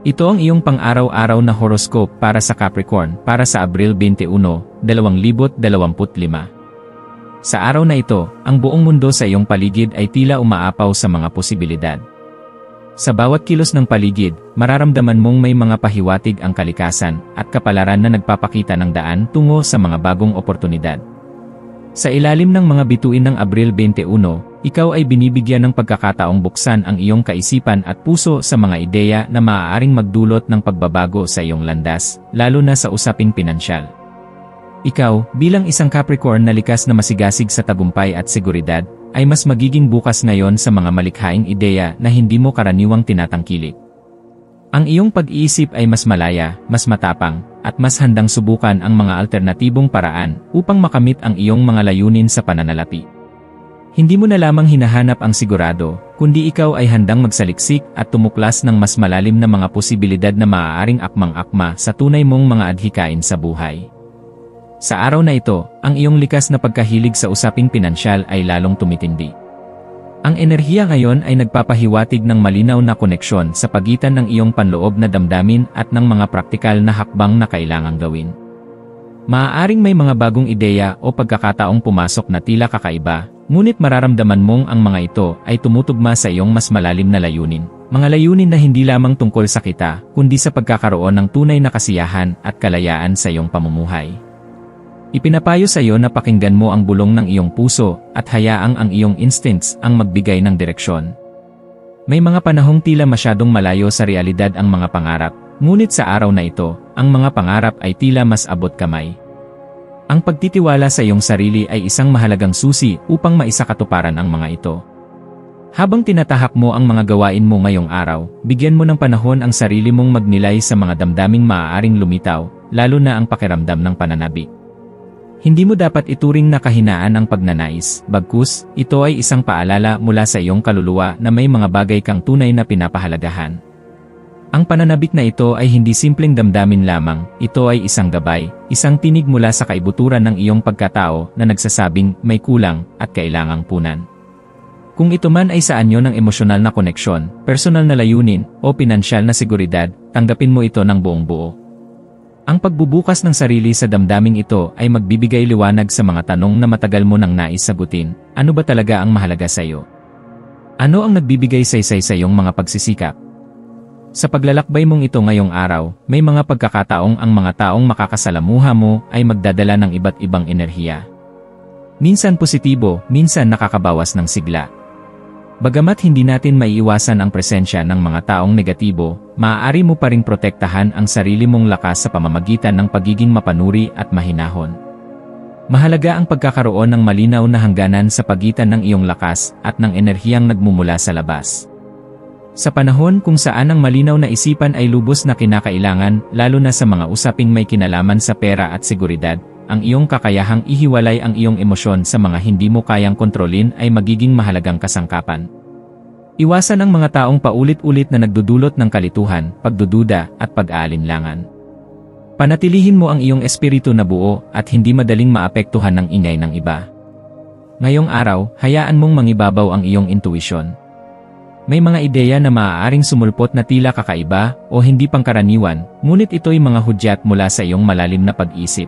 Ito ang iyong pang-araw-araw na horoscope para sa Capricorn para sa Abril 21, 2025. Sa araw na ito, ang buong mundo sa iyong paligid ay tila umaapaw sa mga posibilidad. Sa bawat kilos ng paligid, mararamdaman mong may mga pahiwatig ang kalikasan at kapalaran na nagpapakita ng daan tungo sa mga bagong oportunidad. Sa ilalim ng mga bituin ng Abril 21, ikaw ay binibigyan ng pagkakataong buksan ang iyong kaisipan at puso sa mga ideya na maaaring magdulot ng pagbabago sa iyong landas, lalo na sa usaping pinansyal. Ikaw, bilang isang Capricorn na likas na masigasig sa tagumpay at seguridad, ay mas magiging bukas ngayon sa mga malikhaing ideya na hindi mo karaniwang tinatangkilik. Ang iyong pag-iisip ay mas malaya, mas matapang, at mas handang subukan ang mga alternatibong paraan upang makamit ang iyong mga layunin sa pananalapi. Hindi mo na lamang hinahanap ang sigurado, kundi ikaw ay handang magsaliksik at tumuklas ng mas malalim na mga posibilidad na maaaring akmang-akma sa tunay mong mga adhikain sa buhay. Sa araw na ito, ang iyong likas na pagkahilig sa usaping pinansyal ay lalong tumitindi. Ang enerhiya ngayon ay nagpapahiwatig ng malinaw na koneksyon sa pagitan ng iyong panloob na damdamin at ng mga praktikal na hakbang na kailangang gawin. Maaaring may mga bagong ideya o pagkakataong pumasok na tila kakaiba, ngunit mararamdaman mong ang mga ito ay tumutugma sa iyong mas malalim na layunin. Mga layunin na hindi lamang tungkol sa kita, kundi sa pagkakaroon ng tunay na kasiyahan at kalayaan sa iyong pamumuhay. Ipinapayo sa iyo na pakinggan mo ang bulong ng iyong puso at hayaang ang iyong instincts ang magbigay ng direksyon. May mga panahong tila masyadong malayo sa realidad ang mga pangarap, ngunit sa araw na ito, ang mga pangarap ay tila mas abot kamay. Ang pagtitiwala sa iyong sarili ay isang mahalagang susi upang maisakatuparan ang mga ito. Habang tinatahak mo ang mga gawain mo ngayong araw, bigyan mo ng panahon ang sarili mong magnilay sa mga damdaming maaaring lumitaw, lalo na ang pakiramdam ng pananabik. Hindi mo dapat ituring na kahinaan ang pagnanais, bagkus, ito ay isang paalala mula sa iyong kaluluwa na may mga bagay kang tunay na pinapahalagahan. Ang pananabik na ito ay hindi simpleng damdamin lamang, ito ay isang gabay, isang tinig mula sa kaibuturan ng iyong pagkatao na nagsasabing may kulang at kailangang punan. Kung ito man ay sa anyo ng emosyonal na koneksyon, personal na layunin, o pinansyal na seguridad, tanggapin mo ito ng buong buo. Ang pagbubukas ng sarili sa damdaming ito ay magbibigay liwanag sa mga tanong na matagal mo nang nais sagutin. Ano ba talaga ang mahalaga sa iyo? Ano ang nagbibigay saysay sa iyong mga pagsisikap? Sa paglalakbay mong ito ngayong araw, may mga pagkakataong ang mga taong makakasalamuha mo ay magdadala ng iba't ibang enerhiya. Minsan positibo, minsan nakakabawas ng sigla. Bagamat hindi natin maiiwasan ang presensya ng mga taong negatibo, maaari mo pa ring protektahan ang sarili mong lakas sa pamamagitan ng pagiging mapanuri at mahinahon. Mahalaga ang pagkakaroon ng malinaw na hangganan sa pagitan ng iyong lakas at ng enerhiyang nagmumula sa labas. Sa panahon kung saan ang malinaw na isipan ay lubos na kinakailangan, lalo na sa mga usaping may kinalaman sa pera at seguridad, ang iyong kakayahang ihiwalay ang iyong emosyon sa mga hindi mo kayang kontrolin ay magiging mahalagang kasangkapan. Iwasan ang mga taong paulit-ulit na nagdudulot ng kalituhan, pagdududa, at pag-aalinlangan. Panatilihin mo ang iyong espiritu na buo at hindi madaling maapektuhan ng ingay ng iba. Ngayong araw, hayaan mong mangibabaw ang iyong intuisyon. May mga ideya na maaaring sumulpot na tila kakaiba o hindi pangkaraniwan, ngunit ito'y mga hudyat mula sa iyong malalim na pag-isip.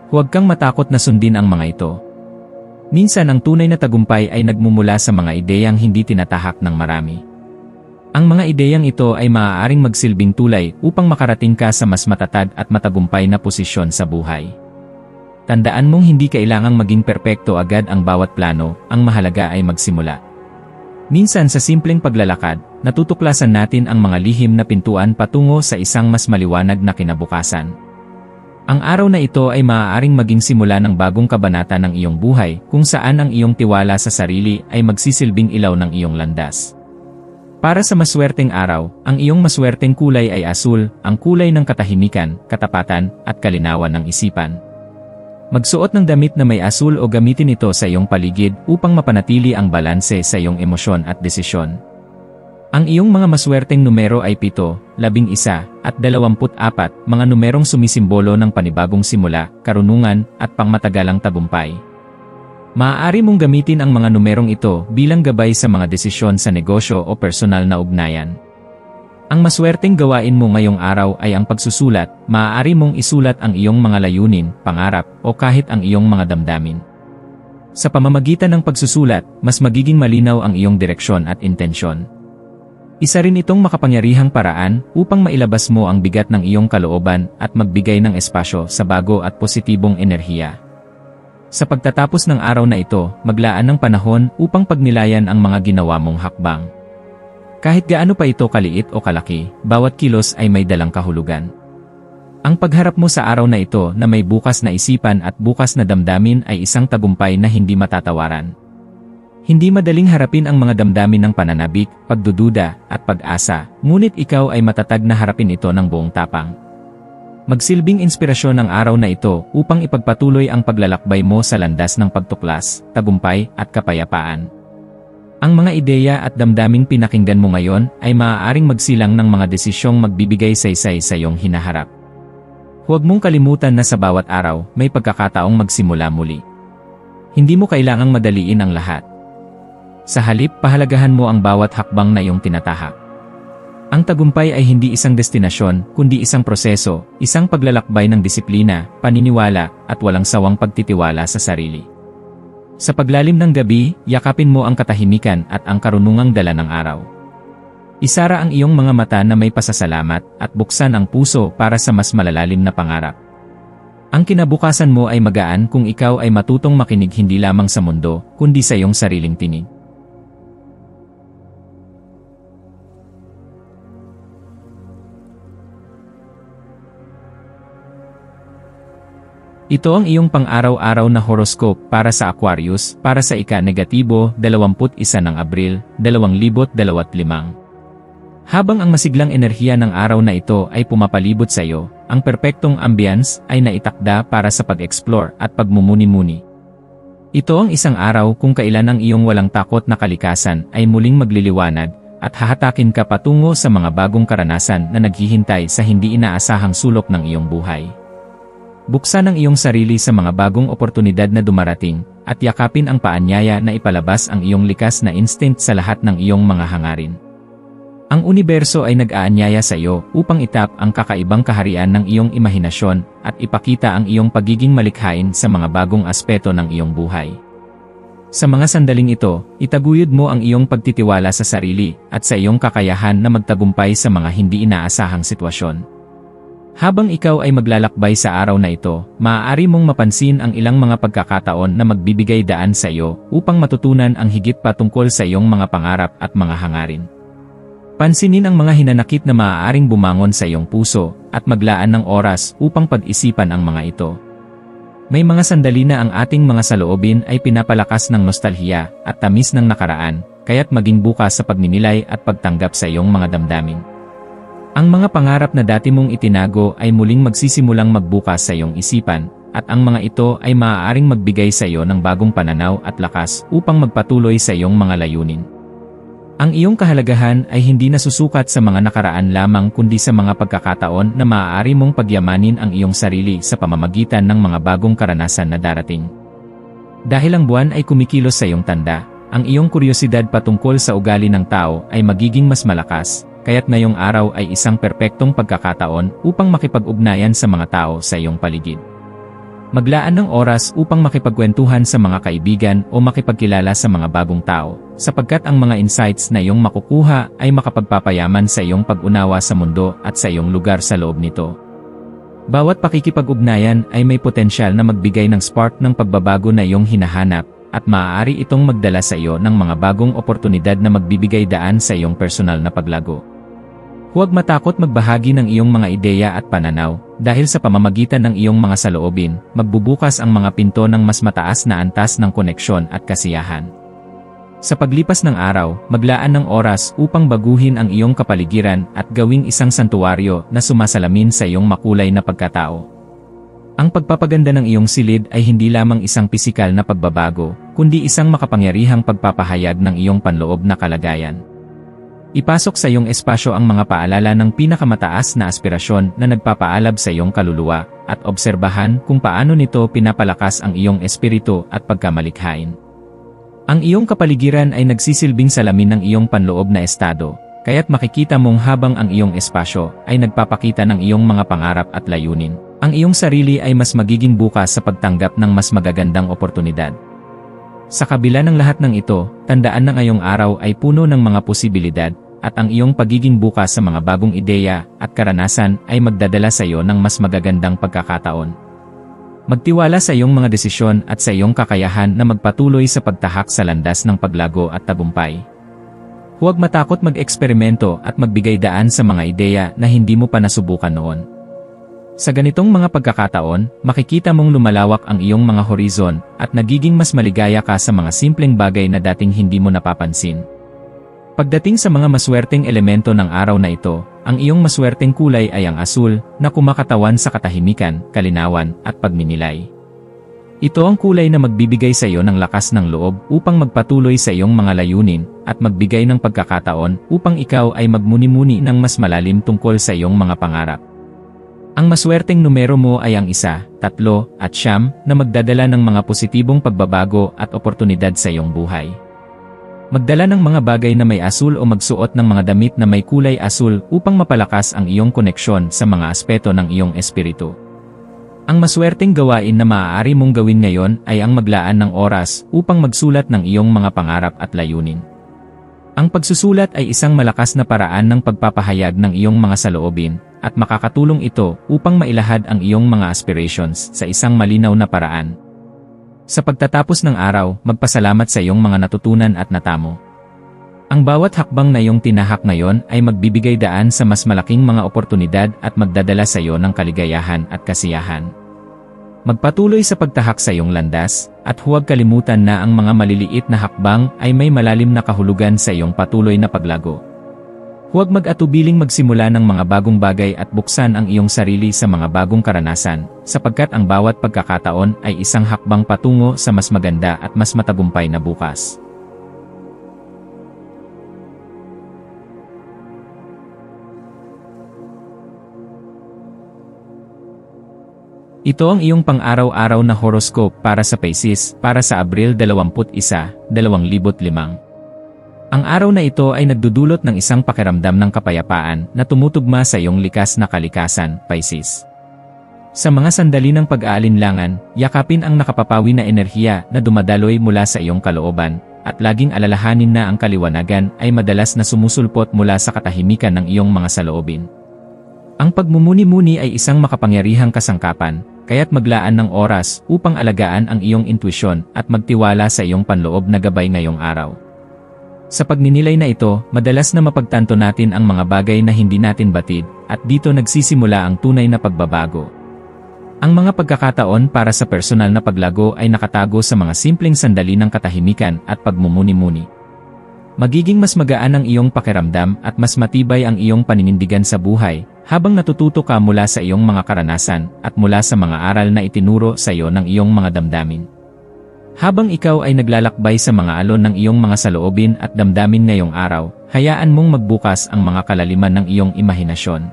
Huwag kang matakot na sundin ang mga ito. Minsan ang tunay na tagumpay ay nagmumula sa mga ideyang hindi tinatahak ng marami. Ang mga ideyang ito ay maaaring magsilbing tulay upang makarating ka sa mas matatag at matagumpay na posisyon sa buhay. Tandaan mong hindi kailangang maging perpekto agad ang bawat plano, ang mahalaga ay magsimula. Minsan sa simpleng paglalakad, natutuklasan natin ang mga lihim na pintuan patungo sa isang mas maliwanag na kinabukasan. Ang araw na ito ay maaaring maging simula ng bagong kabanata ng iyong buhay kung saan ang iyong tiwala sa sarili ay magsisilbing ilaw ng iyong landas. Para sa maswerteng araw, ang iyong maswerteng kulay ay asul, ang kulay ng katahimikan, katapatan, at kalinawan ng isipan. Magsuot ng damit na may asul o gamitin ito sa iyong paligid upang mapanatili ang balanse sa iyong emosyon at desisyon. Ang iyong mga maswerteng numero ay 7, 11, at 24, mga numerong sumisimbolo ng panibagong simula, karunungan, at pangmatagalang tagumpay. Maaari mong gamitin ang mga numerong ito bilang gabay sa mga desisyon sa negosyo o personal na ugnayan. Ang maswerteng gawain mo ngayong araw ay ang pagsusulat. Maaari mong isulat ang iyong mga layunin, pangarap, o kahit ang iyong mga damdamin. Sa pamamagitan ng pagsusulat, mas magiging malinaw ang iyong direksyon at intensyon. Isa rin itong makapangyarihang paraan upang mailabas mo ang bigat ng iyong kalooban at magbigay ng espasyo sa bago at positibong enerhiya. Sa pagtatapos ng araw na ito, maglaan ng panahon upang pagnilayan ang mga ginawa mong hakbang. Kahit gaano pa ito kaliit o kalaki, bawat kilos ay may dalang kahulugan. Ang pagharap mo sa araw na ito na may bukas na isipan at bukas na damdamin ay isang tagumpay na hindi matatawaran. Hindi madaling harapin ang mga damdamin ng pananabik, pagdududa, at pag-asa, ngunit ikaw ay matatag na harapin ito ng buong tapang. Magsilbing inspirasyon ang araw na ito upang ipagpatuloy ang paglalakbay mo sa landas ng pagtuklas, tagumpay, at kapayapaan. Ang mga ideya at damdaming pinakinggan mo ngayon ay maaaring magsilang ng mga desisyong magbibigay saysay sa iyong hinaharap. Huwag mong kalimutan na sa bawat araw, may pagkakataong magsimula muli. Hindi mo kailangang madaliin ang lahat. Sa halip, pahalagahan mo ang bawat hakbang na iyong tinatahak. Ang tagumpay ay hindi isang destinasyon, kundi isang proseso, isang paglalakbay ng disiplina, paniniwala, at walang sawang pagtitiwala sa sarili. Sa paglalim ng gabi, yakapin mo ang katahimikan at ang karunungang dala ng araw. Isara ang iyong mga mata na may pasasalamat at buksan ang puso para sa mas malalalim na pangarap. Ang kinabukasan mo ay magaan kung ikaw ay matutong makinig hindi lamang sa mundo, kundi sa iyong sariling tinig. Ito ang iyong pang-araw-araw na horoscope para sa Aquarius para sa ika-negatibo 21 ng Abril, 2025. Habang ang masiglang enerhiya ng araw na ito ay pumapalibot sa iyo, ang perpektong ambience ay naitakda para sa pag-explore at pagmumuni-muni. Ito ang isang araw kung kailan ang iyong walang takot na kalikasan ay muling magliliwanag at hahatakin ka patungo sa mga bagong karanasan na naghihintay sa hindi inaasahang sulok ng iyong buhay. Buksan ang iyong sarili sa mga bagong oportunidad na dumarating, at yakapin ang paanyaya na ipalabas ang iyong likas na instinct sa lahat ng iyong mga hangarin. Ang universo ay nag-aanyaya sa iyo upang itap ang kakaibang kaharian ng iyong imahinasyon at ipakita ang iyong pagiging malikhain sa mga bagong aspeto ng iyong buhay. Sa mga sandaling ito, itaguyod mo ang iyong pagtitiwala sa sarili at sa iyong kakayahan na magtagumpay sa mga hindi inaasahang sitwasyon. Habang ikaw ay maglalakbay sa araw na ito, maaari mong mapansin ang ilang mga pagkakataon na magbibigay daan sa iyo upang matutunan ang higit pa tungkol sa iyong mga pangarap at mga hangarin. Pansinin ang mga hinanakit na maaaring bumangon sa iyong puso at maglaan ng oras upang pag-isipan ang mga ito. May mga sandali na ang ating mga saloobin ay pinapalakas ng nostalhiya at tamis ng nakaraan, kaya't maging bukas sa pagninilay at pagtanggap sa iyong mga damdamin. Ang mga pangarap na dati mong itinago ay muling magsisimulang magbukas sa iyong isipan, at ang mga ito ay maaaring magbigay sa iyo ng bagong pananaw at lakas upang magpatuloy sa iyong mga layunin. Ang iyong kahalagahan ay hindi nasusukat sa mga nakaraan lamang kundi sa mga pagkakataon na maaari mong pagyamanin ang iyong sarili sa pamamagitan ng mga bagong karanasan na darating. Dahil ang buwan ay kumikilos sa iyong tanda, ang iyong kuryosidad patungkol sa ugali ng tao ay magiging mas malakas, kaya't ngayong araw ay isang perpektong pagkakataon upang makipag-ugnayan sa mga tao sa iyong paligid. Maglaan ng oras upang makipagkwentuhan sa mga kaibigan o makipagkilala sa mga bagong tao, sapagkat ang mga insights na iyong makukuha ay makapagpapayaman sa iyong pag-unawa sa mundo at sa iyong lugar sa loob nito. Bawat pakikipag-ugnayan ay may potensyal na magbigay ng spark ng pagbabago na iyong hinahanap, at maaari itong magdala sa iyo ng mga bagong oportunidad na magbibigay daan sa iyong personal na paglago. Huwag matakot magbahagi ng iyong mga ideya at pananaw, dahil sa pamamagitan ng iyong mga saloobin, magbubukas ang mga pinto ng mas mataas na antas ng koneksyon at kasiyahan. Sa paglipas ng araw, maglaan ng oras upang baguhin ang iyong kapaligiran at gawing isang santuwaryo na sumasalamin sa iyong makulay na pagkatao. Ang pagpapaganda ng iyong silid ay hindi lamang isang pisikal na pagbabago, kundi isang makapangyarihang pagpapahayag ng iyong panloob na kalagayan. Ipasok sa iyong espasyo ang mga paalala ng pinakamataas na aspirasyon na nagpapaalab sa iyong kaluluwa, at obserbahan kung paano nito pinapalakas ang iyong espiritu at pagkamalikhain. Ang iyong kapaligiran ay nagsisilbing salamin ng iyong panloob na estado, kaya't makikita mong habang ang iyong espasyo ay nagpapakita ng iyong mga pangarap at layunin, ang iyong sarili ay mas magiging bukas sa pagtanggap ng mas magagandang oportunidad. Sa kabila ng lahat ng ito, tandaan na ngayong araw ay puno ng mga posibilidad, at ang iyong pagiging bukas sa mga bagong ideya at karanasan ay magdadala sa iyo ng mas magagandang pagkakataon. Magtiwala sa iyong mga desisyon at sa iyong kakayahan na magpatuloy sa pagtahak sa landas ng paglago at tagumpay. Huwag matakot mag-eksperimento at magbigay daan sa mga ideya na hindi mo pa nasubukan noon. Sa ganitong mga pagkakataon, makikita mong lumalawak ang iyong mga horizon at nagiging mas maligaya ka sa mga simpleng bagay na dating hindi mo napapansin. Pagdating sa mga maswerteng elemento ng araw na ito, ang iyong maswerteng kulay ay ang asul, na kumakatawan sa katahimikan, kalinawan, at pagninilay. Ito ang kulay na magbibigay sa iyo ng lakas ng loob upang magpatuloy sa iyong mga layunin, at magbigay ng pagkakataon upang ikaw ay magmuni-muni ng mas malalim tungkol sa iyong mga pangarap. Ang maswerteng numero mo ay ang 1, 3, at 9 na magdadala ng mga positibong pagbabago at oportunidad sa iyong buhay. Magdala ng mga bagay na may asul o magsuot ng mga damit na may kulay asul upang mapalakas ang iyong koneksyon sa mga aspeto ng iyong espiritu. Ang maswerteng gawain na maaari mong gawin ngayon ay ang maglaan ng oras upang magsulat ng iyong mga pangarap at layunin. Ang pagsusulat ay isang malakas na paraan ng pagpapahayag ng iyong mga saloobin, at makakatulong ito upang mailahad ang iyong mga aspirations sa isang malinaw na paraan. Sa pagtatapos ng araw, magpasalamat sa iyong mga natutunan at natamo. Ang bawat hakbang na iyong tinahak ngayon ay magbibigay daan sa mas malaking mga oportunidad at magdadala sa iyo ng kaligayahan at kasiyahan. Magpatuloy sa pagtahak sa iyong landas, at huwag kalimutan na ang mga maliliit na hakbang ay may malalim na kahulugan sa iyong patuloy na paglago. Huwag mag-atubiling magsimula ng mga bagong bagay at buksan ang iyong sarili sa mga bagong karanasan, sapagkat ang bawat pagkakataon ay isang hakbang patungo sa mas maganda at mas matagumpay na bukas. Ito ang iyong pang-araw-araw na horoscope para sa Pisces para sa Abril 21, 2005. Ang araw na ito ay nagdudulot ng isang pakiramdam ng kapayapaan na tumutugma sa iyong likas na kalikasan, Pisces. Sa mga sandali ng pag-aalinlangan, yakapin ang nakapapawi na enerhiya na dumadaloy mula sa iyong kalooban, at laging alalahanin na ang kaliwanagan ay madalas na sumusulpot mula sa katahimikan ng iyong mga saloobin. Ang pagmumuni-muni ay isang makapangyarihang kasangkapan, kaya't maglaan ng oras upang alagaan ang iyong intuisyon at magtiwala sa iyong panloob na gabay ngayong araw. Sa pagninilay na ito, madalas na mapagtanto natin ang mga bagay na hindi natin batid, at dito nagsisimula ang tunay na pagbabago. Ang mga pagkakataon para sa personal na paglago ay nakatago sa mga simpleng sandali ng katahimikan at pagmumuni-muni. Magiging mas magaan ang iyong pakiramdam at mas matibay ang iyong paninindigan sa buhay, habang natututo ka mula sa iyong mga karanasan at mula sa mga aral na itinuro sa iyo ng iyong mga damdamin. Habang ikaw ay naglalakbay sa mga alon ng iyong mga saloobin at damdamin ngayong araw, hayaan mong magbukas ang mga kalaliman ng iyong imahinasyon.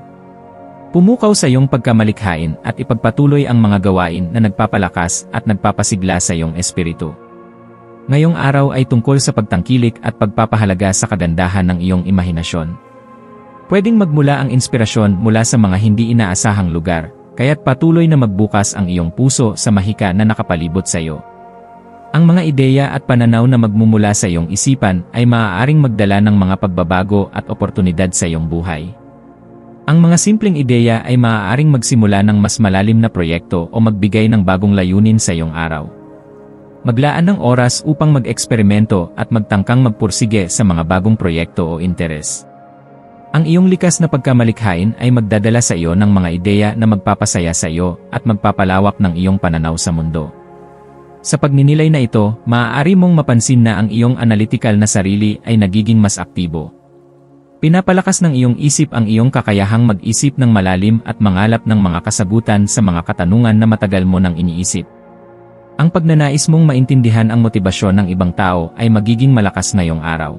Pumukaw sa iyong pagkamalikhain at ipagpatuloy ang mga gawain na nagpapalakas at nagpapasigla sa iyong espiritu. Ngayong araw ay tungkol sa pagtangkilik at pagpapahalaga sa kagandahan ng iyong imahinasyon. Pwedeng magmula ang inspirasyon mula sa mga hindi inaasahang lugar, kaya't patuloy na magbukas ang iyong puso sa mahika na nakapalibot sa iyo. Ang mga ideya at pananaw na magmumula sa iyong isipan ay maaaring magdala ng mga pagbabago at oportunidad sa iyong buhay. Ang mga simpleng ideya ay maaaring magsimula ng mas malalim na proyekto o magbigay ng bagong layunin sa iyong araw. Maglaan ng oras upang mag-eksperimento at magtangkang magpursige sa mga bagong proyekto o interes. Ang iyong likas na pagkamalikhain ay magdadala sa iyo ng mga ideya na magpapasaya sa iyo at magpapalawak ng iyong pananaw sa mundo. Sa pagninilay na ito, maaari mong mapansin na ang iyong analytical na sarili ay nagiging mas aktibo. Pinapalakas ng iyong isip ang iyong kakayahang mag-isip ng malalim at mangalap ng mga kasagutan sa mga katanungan na matagal mo nang iniisip. Ang pagnanais mong maintindihan ang motibasyon ng ibang tao ay magiging malakas ngayong araw.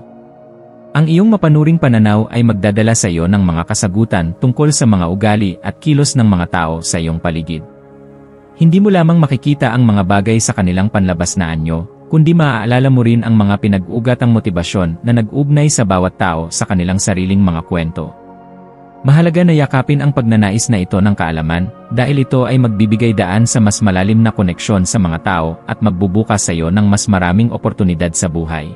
Ang iyong mapanuring pananaw ay magdadala sa iyo ng mga kasagutan tungkol sa mga ugali at kilos ng mga tao sa iyong paligid. Hindi mo lamang makikita ang mga bagay sa kanilang panlabas na anyo, kundi maaalala mo rin ang mga pinag-ugatang motibasyon na nag-ugnay sa bawat tao sa kanilang sariling mga kwento. Mahalaga na yakapin ang pagnanais na ito ng kaalaman, dahil ito ay magbibigay daan sa mas malalim na koneksyon sa mga tao at magbubukas sa iyo ng mas maraming oportunidad sa buhay.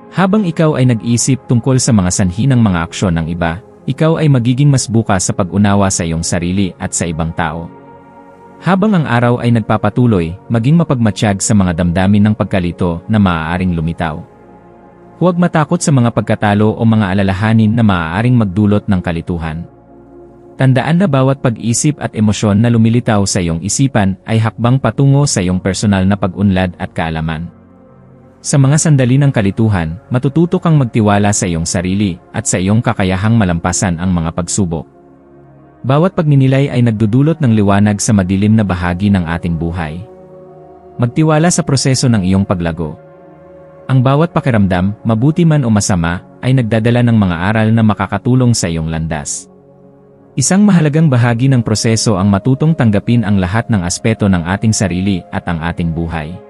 Habang ikaw ay nag-isip tungkol sa mga sanhi ng mga aksyon ng iba, ikaw ay magiging mas bukas sa pag-unawa sa iyong sarili at sa ibang tao. Habang ang araw ay nagpapatuloy, maging mapagmatsyag sa mga damdamin ng pagkalito na maaaring lumitaw. Huwag matakot sa mga pagkatalo o mga alalahanin na maaaring magdulot ng kalituhan. Tandaan na bawat pag-isip at emosyon na lumilitaw sa iyong isipan ay hakbang patungo sa iyong personal na pag-unlad at kaalaman. Sa mga sandali ng kalituhan, matututo kang magtiwala sa iyong sarili at sa iyong kakayahang malampasan ang mga pagsubok. Bawat pagninilay ay nagdudulot ng liwanag sa madilim na bahagi ng ating buhay. Magtiwala sa proseso ng iyong paglago. Ang bawat pakiramdam, mabuti man o masama, ay nagdadala ng mga aral na makakatulong sa iyong landas. Isang mahalagang bahagi ng proseso ang matutong tanggapin ang lahat ng aspeto ng ating sarili at ang ating buhay.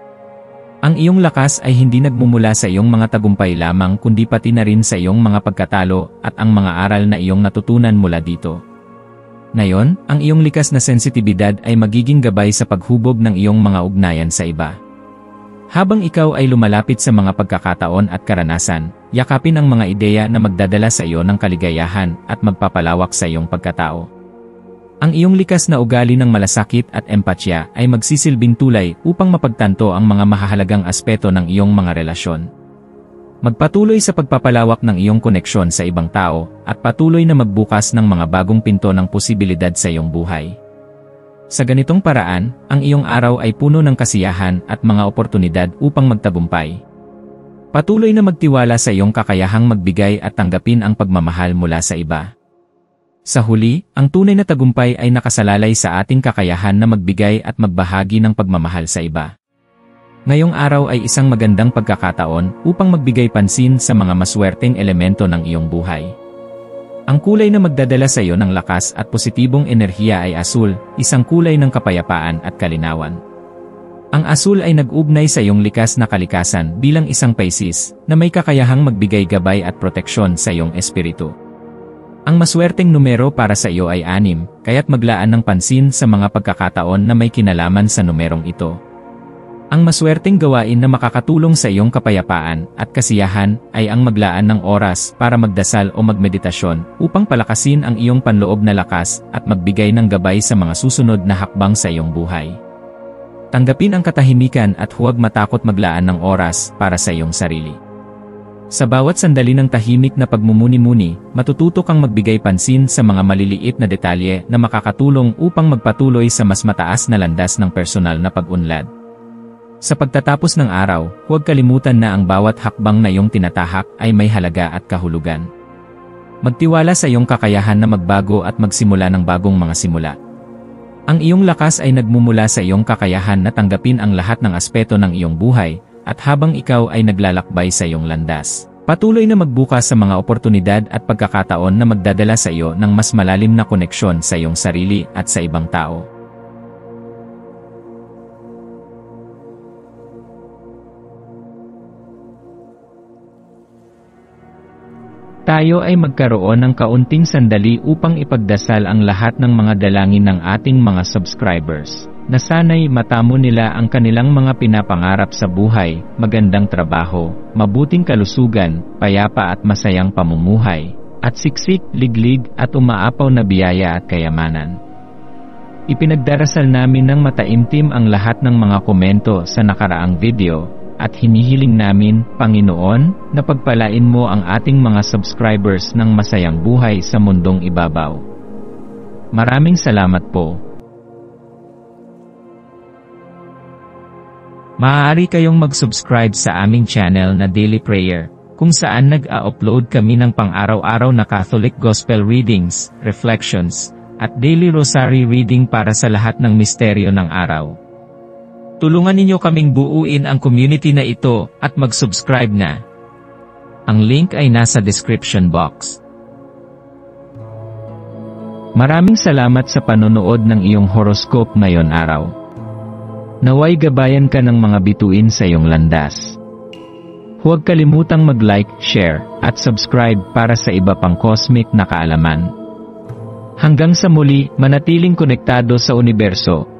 Ang iyong lakas ay hindi nagmumula sa iyong mga tagumpay lamang kundi pati na rin sa iyong mga pagkatalo at ang mga aral na iyong natutunan mula dito. Ngayon, ang iyong likas na sensitibidad ay magiging gabay sa paghubog ng iyong mga ugnayan sa iba. Habang ikaw ay lumalapit sa mga pagkakataon at karanasan, yakapin ang mga ideya na magdadala sa iyo ng kaligayahan at magpapalawak sa iyong pagkatao. Ang iyong likas na ugali ng malasakit at empatya ay magsisilbing tulay upang mapagtanto ang mga mahahalagang aspeto ng iyong mga relasyon. Magpatuloy sa pagpapalawak ng iyong koneksyon sa ibang tao at patuloy na magbukas ng mga bagong pinto ng posibilidad sa iyong buhay. Sa ganitong paraan, ang iyong araw ay puno ng kasiyahan at mga oportunidad upang magtagumpay. Patuloy na magtiwala sa iyong kakayahang magbigay at tanggapin ang pagmamahal mula sa iba. Sa huli, ang tunay na tagumpay ay nakasalalay sa ating kakayahan na magbigay at magbahagi ng pagmamahal sa iba. Ngayong araw ay isang magandang pagkakataon upang magbigay pansin sa mga maswerteng elemento ng iyong buhay. Ang kulay na magdadala sa iyo ng lakas at positibong enerhiya ay asul, isang kulay ng kapayapaan at kalinawan. Ang asul ay nag-ugnay sa iyong likas na kalikasan bilang isang Pisces na may kakayahang magbigay gabay at proteksyon sa iyong espiritu. Ang maswerteng numero para sa iyo ay 6, kaya't maglaan ng pansin sa mga pagkakataon na may kinalaman sa numerong ito. Ang maswerteng gawain na makakatulong sa iyong kapayapaan at kasiyahan ay ang maglaan ng oras para magdasal o magmeditasyon upang palakasin ang iyong panloob na lakas at magbigay ng gabay sa mga susunod na hakbang sa iyong buhay. Tanggapin ang katahimikan at huwag matakot maglaan ng oras para sa iyong sarili. Sa bawat sandali ng tahimik na pagmumuni-muni, matututo kang magbigay pansin sa mga maliliit na detalye na makakatulong upang magpatuloy sa mas mataas na landas ng personal na pag-unlad. Sa pagtatapos ng araw, huwag kalimutan na ang bawat hakbang na iyong tinatahak ay may halaga at kahulugan. Magtiwala sa iyong kakayahan na magbago at magsimula ng bagong mga simula. Ang iyong lakas ay nagmumula sa iyong kakayahan na tanggapin ang lahat ng aspeto ng iyong buhay, at habang ikaw ay naglalakbay sa iyong landas, patuloy na magbukas sa mga oportunidad at pagkakataon na magdadala sa iyo ng mas malalim na koneksyon sa iyong sarili at sa ibang tao. Tayo ay magkaroon ng kaunting sandali upang ipagdasal ang lahat ng mga dalangin ng ating mga subscribers, na sana'y matamo nila ang kanilang mga pinapangarap sa buhay, magandang trabaho, mabuting kalusugan, payapa at masayang pamumuhay, at siksik, liglig at umaapaw na biyaya at kayamanan. Ipinagdarasal namin ng mataimtim ang lahat ng mga komento sa nakaraang video, at hinihiling namin, Panginoon, na pagpalain mo ang ating mga subscribers ng masayang buhay sa mundong ibabaw. Maraming salamat po. Maaari kayong mag-subscribe sa aming channel na Daily Prayer, kung saan nag-a-upload kami ng pang-araw-araw na Catholic Gospel Readings, Reflections, at Daily Rosary Reading para sa lahat ng misteryo ng araw. Tulungan ninyo kaming buuin ang community na ito at mag-subscribe na. Ang link ay nasa description box. Maraming salamat sa panonood ng iyong horoscope ngayon araw. Naway gabayan ka ng mga bituin sa iyong landas. Huwag kalimutang mag-like, share, at subscribe para sa iba pang cosmic na kaalaman. Hanggang sa muli, manatiling konektado sa universo.